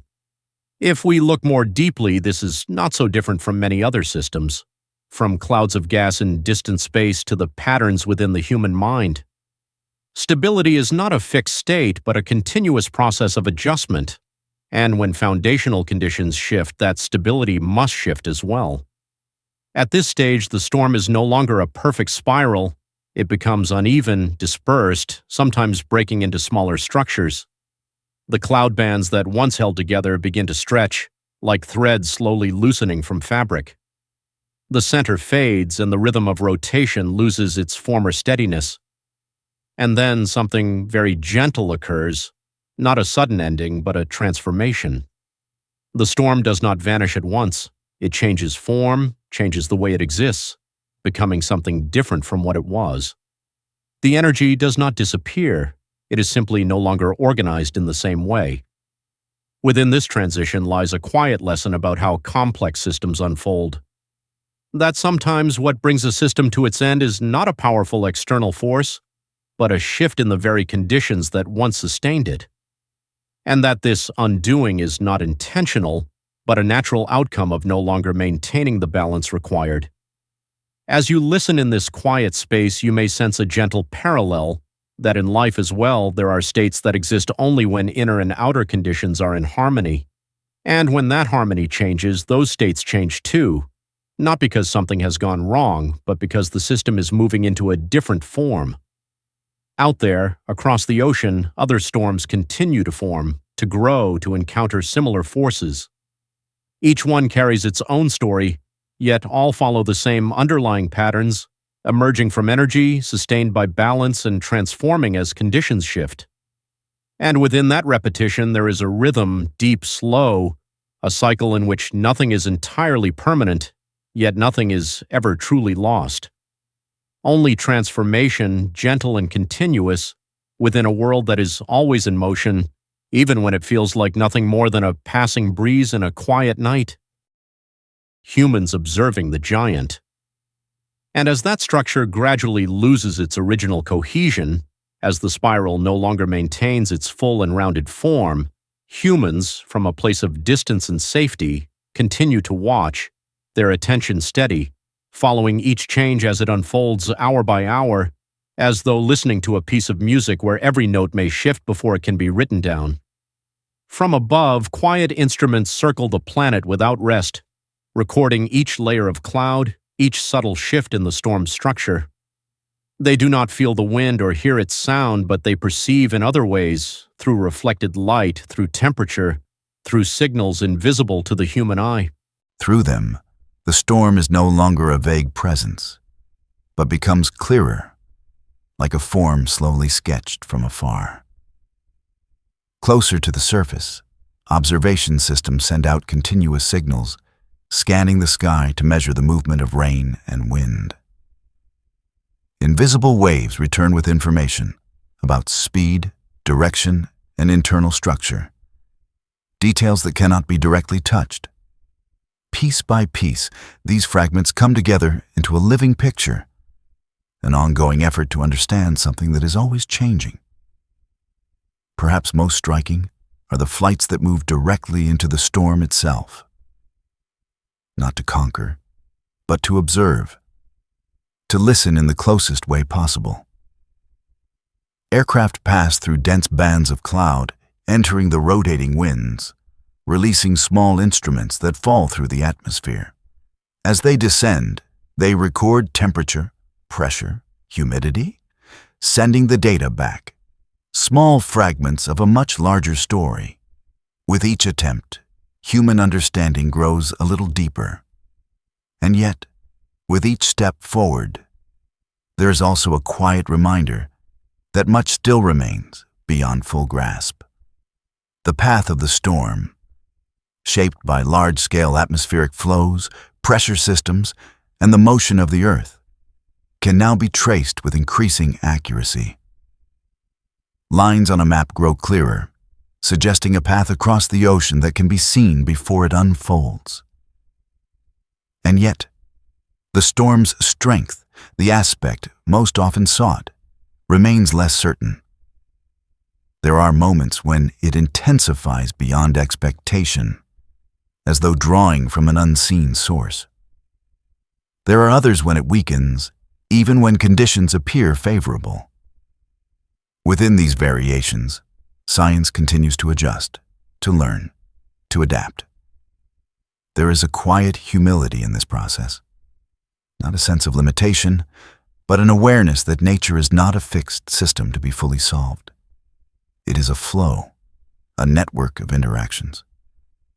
S2: If we look more deeply, this is not so different from many other systems, from clouds of gas in distant space to the patterns within the human mind. Stability is not a fixed state, but a continuous process of adjustment. And when foundational conditions shift, that stability must shift as well. At this stage, the storm is no longer a perfect spiral. It becomes uneven, dispersed, sometimes breaking into smaller structures. The cloud bands that once held together begin to stretch, like threads slowly loosening from fabric. The center fades and the rhythm of rotation loses its former steadiness. And then something very gentle occurs, not a sudden ending, but a transformation. The storm does not vanish at once. It changes form, changes the way it exists, becoming something different from what it was. The energy does not disappear. It is simply no longer organized in the same way. Within this transition lies a quiet lesson about how complex systems unfold. That sometimes what brings a system to its end is not a powerful external force, but a shift in the very conditions that once sustained it. And that this undoing is not intentional, but a natural outcome of no longer maintaining the balance required. As you listen in this quiet space, you may sense a gentle parallel, that in life as well, there are states that exist only when inner and outer conditions are in harmony. And when that harmony changes, those states change too, not because something has gone wrong, but because the system is moving into a different form. Out there, across the ocean, other storms continue to form, to grow, to encounter similar forces. Each one carries its own story, yet all follow the same underlying patterns, emerging from energy, sustained by balance, and transforming as conditions shift. And within that repetition, there is a rhythm, deep, slow, a cycle in which nothing is entirely permanent, yet nothing is ever truly lost. Only transformation, gentle and continuous, within a world that is always in motion, even when it feels like nothing more than a passing breeze in a quiet night. Humans observing the giant. And as that structure gradually loses its original cohesion, as the spiral no longer maintains its full and rounded form, humans, from a place of distance and safety, continue to watch, their attention steady, following each change as it unfolds hour by hour, as though listening to a piece of music where every note may shift before it can be written down. From above, quiet instruments circle the planet without rest, recording each layer of cloud, each subtle shift in the storm's structure. They do not feel the wind or hear its sound, but they perceive in other ways, through reflected light, through temperature, through signals invisible to the human eye.
S1: Through them, the storm is no longer a vague presence, but becomes clearer, like a form slowly sketched from afar. Closer to the surface, observation systems send out continuous signals, scanning the sky to measure the movement of rain and wind. Invisible waves return with information about speed, direction, and internal structure, details that cannot be directly touched. Piece by piece, these fragments come together into a living picture, an ongoing effort to understand something that is always changing. Perhaps most striking are the flights that move directly into the storm itself. Not to conquer, but to observe, to listen in the closest way possible. Aircraft pass through dense bands of cloud, entering the rotating winds, releasing small instruments that fall through the atmosphere. As they descend, they record temperature, pressure, humidity, sending the data back, small fragments of a much larger story. With each attempt, human understanding grows a little deeper. And yet, with each step forward, there is also a quiet reminder that much still remains beyond full grasp. The path of the storm, shaped by large-scale atmospheric flows, pressure systems, and the motion of the Earth, can now be traced with increasing accuracy. Lines on a map grow clearer, suggesting a path across the ocean that can be seen before it unfolds. And yet, the storm's strength, the aspect most often sought, remains less certain. There are moments when it intensifies beyond expectation, as though drawing from an unseen source. There are others when it weakens, even when conditions appear favorable. Within these variations, science continues to adjust, to learn, to adapt. There is a quiet humility in this process. Not a sense of limitation, but an awareness that nature is not a fixed system to be fully solved. It is a flow, a network of interactions,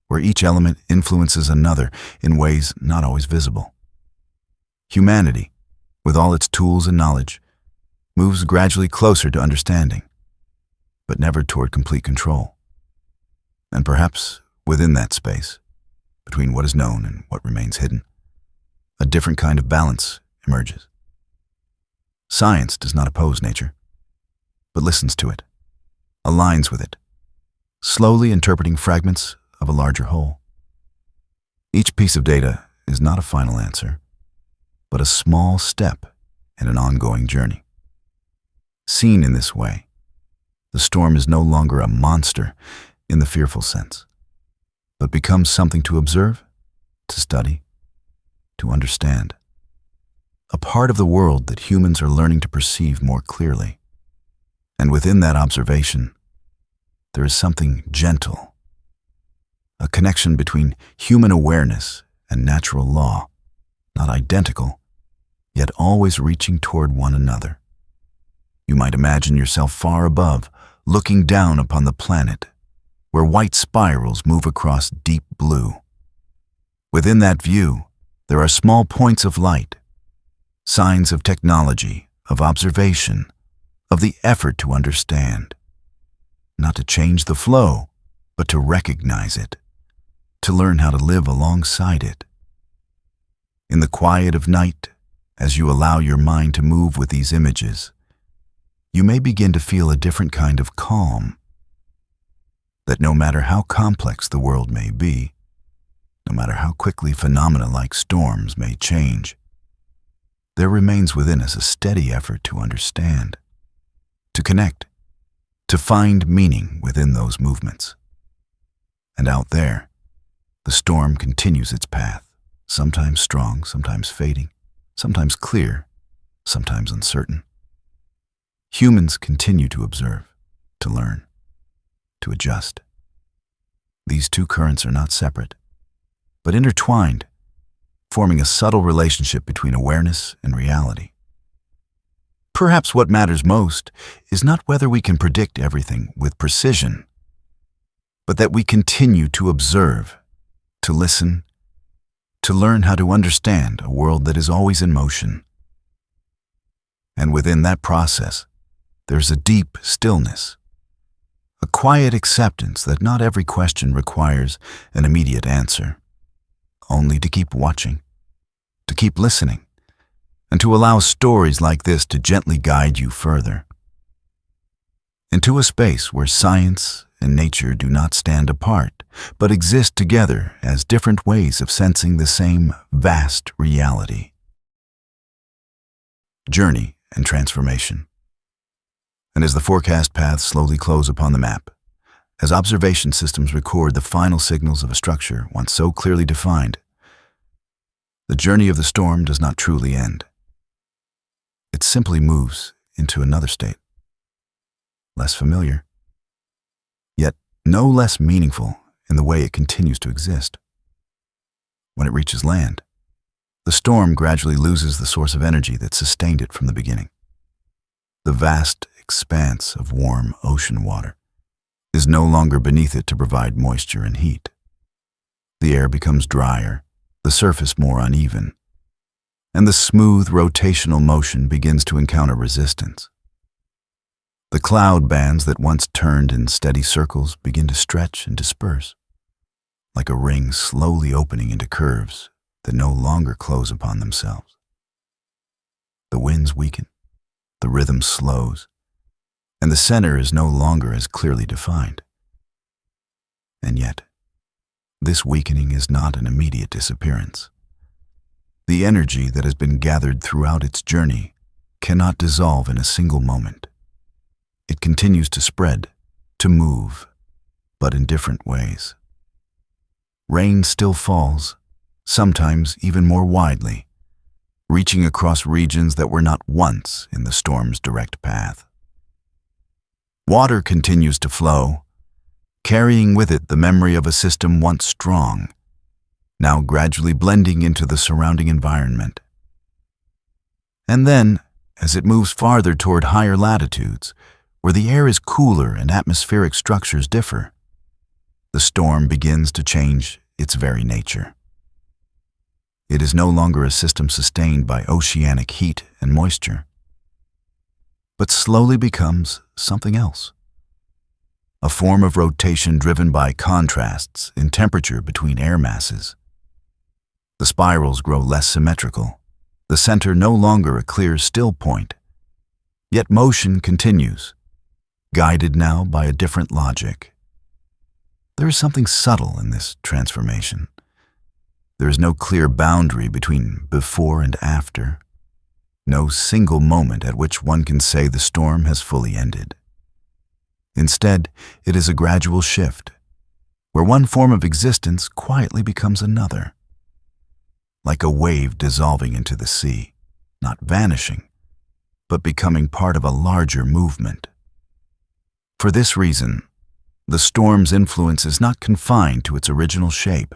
S1: where each element influences another in ways not always visible. Humanity, with all its tools and knowledge, moves gradually closer to understanding, but never toward complete control. And perhaps within that space, between what is known and what remains hidden, a different kind of balance emerges. Science does not oppose nature, but listens to it, aligns with it, slowly interpreting fragments of a larger whole. Each piece of data is not a final answer, but a small step in an ongoing journey. Seen in this way, the storm is no longer a monster in the fearful sense, but becomes something to observe, to study, to understand. A part of the world that humans are learning to perceive more clearly. And within that observation, there is something gentle, a connection between human awareness and natural law, not identical, yet always reaching toward one another. You might imagine yourself far above, looking down upon the planet, where white spirals move across deep blue. Within that view, there are small points of light, signs of technology, of observation, of the effort to understand. Not to change the flow, but to recognize it, to learn how to live alongside it. In the quiet of night, as you allow your mind to move with these images, you may begin to feel a different kind of calm, that no matter how complex the world may be, no matter how quickly phenomena like storms may change, there remains within us a steady effort to understand, to connect, to find meaning within those movements. And out there, the storm continues its path, sometimes strong, sometimes fading, sometimes clear, sometimes uncertain. Humans continue to observe, to learn, to adjust. These two currents are not separate, but intertwined, forming a subtle relationship between awareness and reality. Perhaps what matters most is not whether we can predict everything with precision, but that we continue to observe, to listen, to learn how to understand a world that is always in motion. And within that process, there's a deep stillness, a quiet acceptance that not every question requires an immediate answer, only to keep watching, to keep listening, and to allow stories like this to gently guide you further into a space where science and nature do not stand apart, but exist together as different ways of sensing the same vast reality. Journey and transformation. And as the forecast paths slowly close upon the map, as observation systems record the final signals of a structure once so clearly defined, the journey of the storm does not truly end. It simply moves into another state, less familiar, yet no less meaningful in the way it continues to exist. When it reaches land, the storm gradually loses the source of energy that sustained it from the beginning. The vast expanse of warm ocean water is no longer beneath it to provide moisture and heat. The air becomes drier, the surface more uneven, and the smooth rotational motion begins to encounter resistance. The cloud bands that once turned in steady circles begin to stretch and disperse, like a ring slowly opening into curves that no longer close upon themselves. The winds weaken, the rhythm slows, and the center is no longer as clearly defined. And yet, this weakening is not an immediate disappearance. The energy that has been gathered throughout its journey cannot dissolve in a single moment. It continues to spread, to move, but in different ways. Rain still falls, sometimes even more widely, reaching across regions that were not once in the storm's direct path. Water continues to flow, carrying with it the memory of a system once strong, now gradually blending into the surrounding environment. And then, as it moves farther toward higher latitudes, where the air is cooler and atmospheric structures differ, the storm begins to change its very nature. It is no longer a system sustained by oceanic heat and moisture, but slowly becomes something else. A form of rotation driven by contrasts in temperature between air masses. The spirals grow less symmetrical, the center no longer a clear still point. Yet motion continues, guided now by a different logic. There is something subtle in this transformation. There is no clear boundary between before and after, no single moment at which one can say the storm has fully ended. Instead, it is a gradual shift, where one form of existence quietly becomes another. Like a wave dissolving into the sea, not vanishing, but becoming part of a larger movement. For this reason, the storm's influence is not confined to its original shape.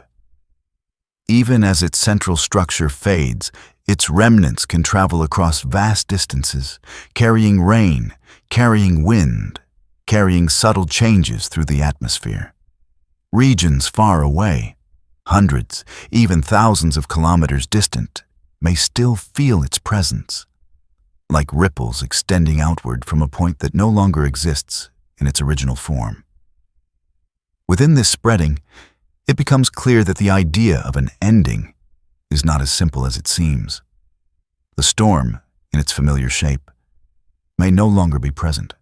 S1: Even as its central structure fades, its remnants can travel across vast distances, carrying rain, carrying wind, carrying subtle changes through the atmosphere. Regions far away, hundreds, even thousands of kilometers distant, may still feel its presence, like ripples extending outward from a point that no longer exists in its original form. Within this spreading, it becomes clear that the idea of an ending is not as simple as it seems. The storm, in its familiar shape, may no longer be present,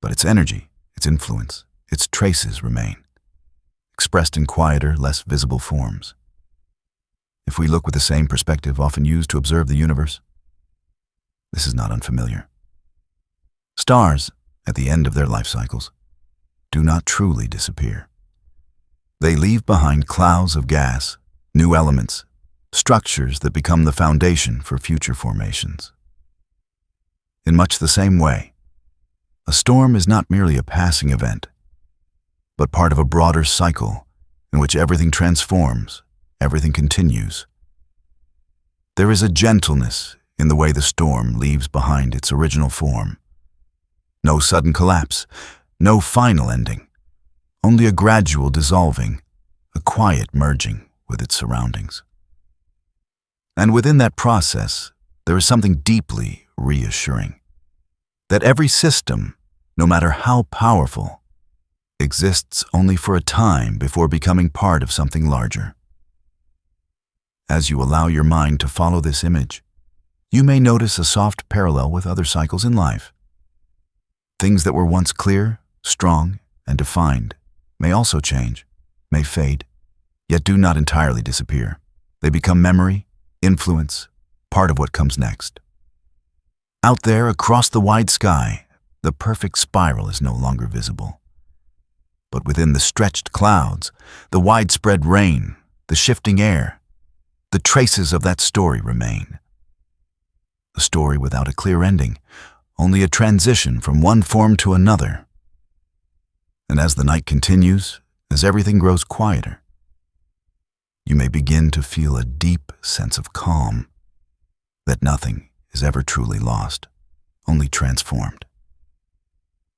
S1: but its energy, its influence, its traces remain, expressed in quieter, less visible forms. If we look with the same perspective often used to observe the universe, this is not unfamiliar. Stars, at the end of their life cycles, do not truly disappear. They leave behind clouds of gas, new elements, structures that become the foundation for future formations. In much the same way, a storm is not merely a passing event, but part of a broader cycle in which everything transforms, everything continues. There is a gentleness in the way the storm leaves behind its original form. No sudden collapse, no final ending, only a gradual dissolving, a quiet merging with its surroundings. And within that process, there is something deeply reassuring. That every system, no matter how powerful, exists only for a time before becoming part of something larger. As you allow your mind to follow this image, you may notice a soft parallel with other cycles in life. Things that were once clear, strong, and defined may also change, may fade, yet do not entirely disappear. They become memory, influence, part of what comes next. Out there across the wide sky, the perfect spiral is no longer visible. But within the stretched clouds, the widespread rain, the shifting air, the traces of that story remain. A story without a clear ending, only a transition from one form to another. And as the night continues, as everything grows quieter, you may begin to feel a deep sense of calm, that nothing is ever truly lost, only transformed.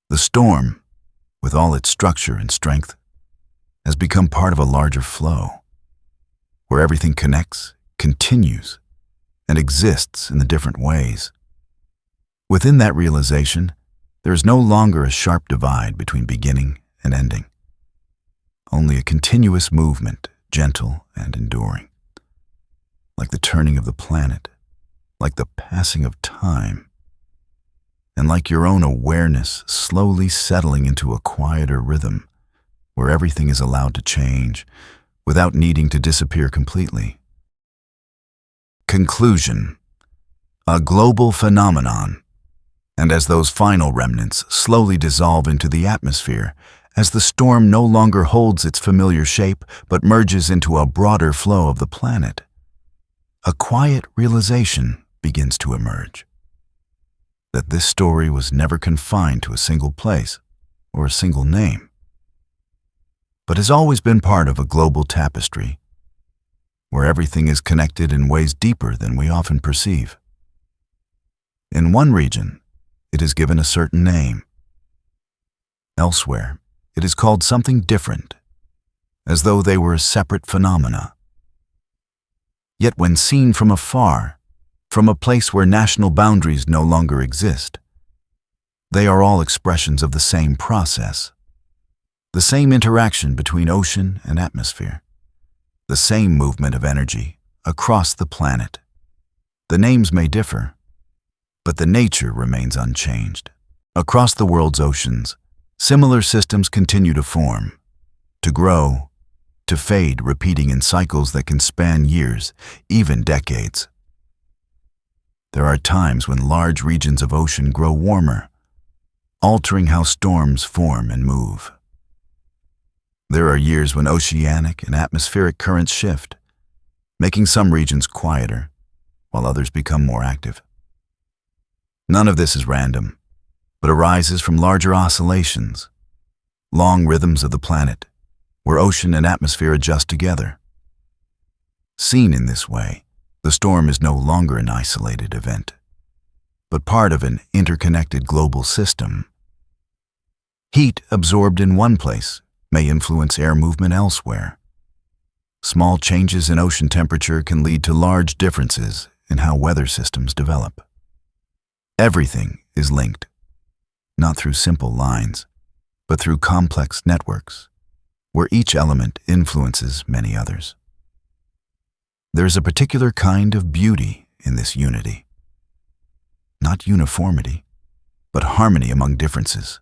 S1: The storm, with all its structure and strength, has become part of a larger flow, where everything connects, continues, and exists in the different ways. Within that realization, there is no longer a sharp divide between beginning and ending, only a continuous movement, gentle and enduring, like the turning of the planet, like the passing of time, and like your own awareness slowly settling into a quieter rhythm where everything is allowed to change without needing to disappear completely. Conclusion: a global phenomenon, and as those final remnants slowly dissolve into the atmosphere, as the storm no longer holds its familiar shape but merges into a broader flow of the planet, a quiet realization begins to emerge. That this story was never confined to a single place or a single name, but has always been part of a global tapestry where everything is connected in ways deeper than we often perceive. In one region, it is given a certain name. Elsewhere, it is called something different, as though they were separate phenomena. Yet when seen from afar, from a place where national boundaries no longer exist, they are all expressions of the same process, the same interaction between ocean and atmosphere, the same movement of energy across the planet. The names may differ, but the nature remains unchanged. Across the world's oceans, similar systems continue to form, to grow, to fade, repeating in cycles that can span years, even decades. There are times when large regions of ocean grow warmer, altering how storms form and move. There are years when oceanic and atmospheric currents shift, making some regions quieter, while others become more active. None of this is random, but arises from larger oscillations, long rhythms of the planet, where ocean and atmosphere adjust together. Seen in this way, the storm is no longer an isolated event, but part of an interconnected global system. Heat absorbed in one place may influence air movement elsewhere. Small changes in ocean temperature can lead to large differences in how weather systems develop. Everything is linked, not through simple lines, but through complex networks, where each element influences many others. There's a particular kind of beauty in this unity. Not uniformity, but harmony among differences.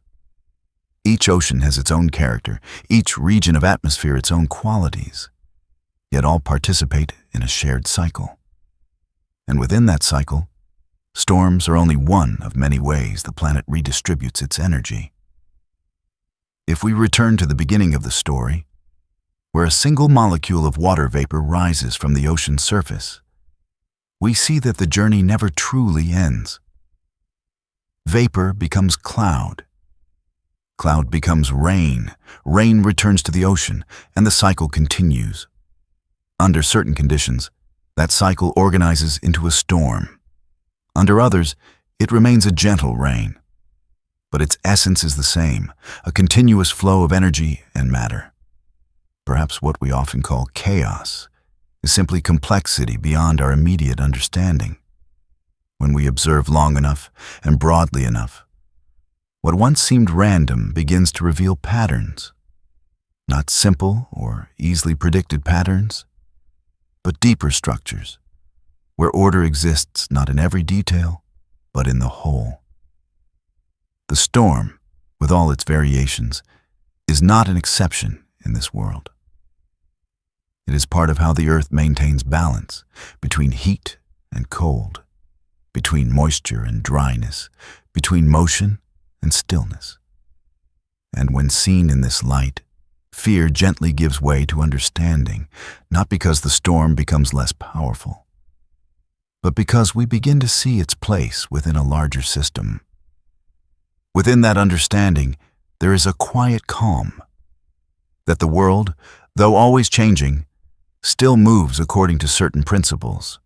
S1: Each ocean has its own character, each region of atmosphere its own qualities, yet all participate in a shared cycle. And within that cycle, storms are only one of many ways the planet redistributes its energy. If we return to the beginning of the story, where a single molecule of water vapor rises from the ocean's surface, we see that the journey never truly ends. Vapor becomes cloud. Cloud becomes rain. Rain returns to the ocean, and the cycle continues. Under certain conditions, that cycle organizes into a storm. Under others, it remains a gentle rain. But its essence is the same, a continuous flow of energy and matter. Perhaps what we often call chaos is simply complexity beyond our immediate understanding. When we observe long enough and broadly enough, what once seemed random begins to reveal patterns. Not simple or easily predicted patterns, but deeper structures, where order exists not in every detail, but in the whole. The storm, with all its variations, is not an exception in this world. It is part of how the earth maintains balance between heat and cold, between moisture and dryness, between motion and stillness. And when seen in this light, fear gently gives way to understanding, not because the storm becomes less powerful, but because we begin to see its place within a larger system. Within that understanding, there is a quiet calm, that the world, though always changing, still moves according to certain principles,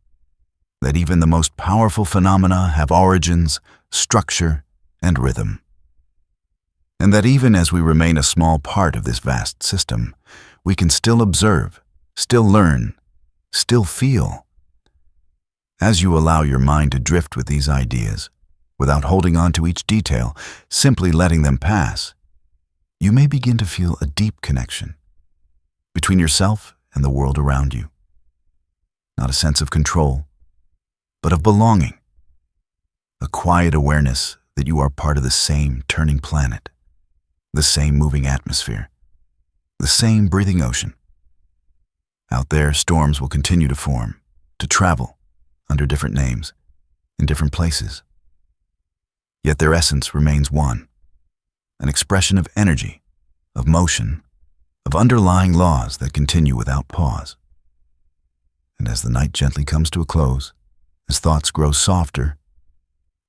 S1: that even the most powerful phenomena have origins, structure, and rhythm. And that even as we remain a small part of this vast system, we can still observe, still learn, still feel. As you allow your mind to drift with these ideas, without holding on to each detail, simply letting them pass, you may begin to feel a deep connection between yourself and the world around you. Not a sense of control, but of belonging. A quiet awareness that you are part of the same turning planet, the same moving atmosphere, the same breathing ocean. Out there, storms will continue to form, to travel, under different names, in different places. Yet their essence remains one, an expression of energy, of motion, of underlying laws that continue without pause. And as the night gently comes to a close, as thoughts grow softer,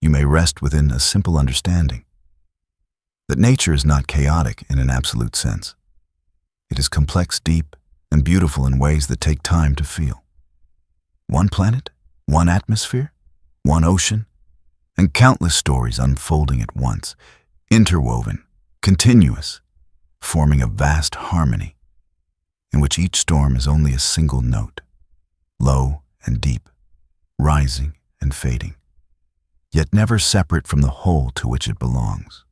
S1: you may rest within a simple understanding that nature is not chaotic in an absolute sense. It is complex, deep, and beautiful in ways that take time to feel. One planet, one atmosphere, one ocean, and countless stories unfolding at once, interwoven, continuous, forming a vast harmony in which each storm is only a single note, low and deep, rising and fading, yet never separate from the whole to which it belongs.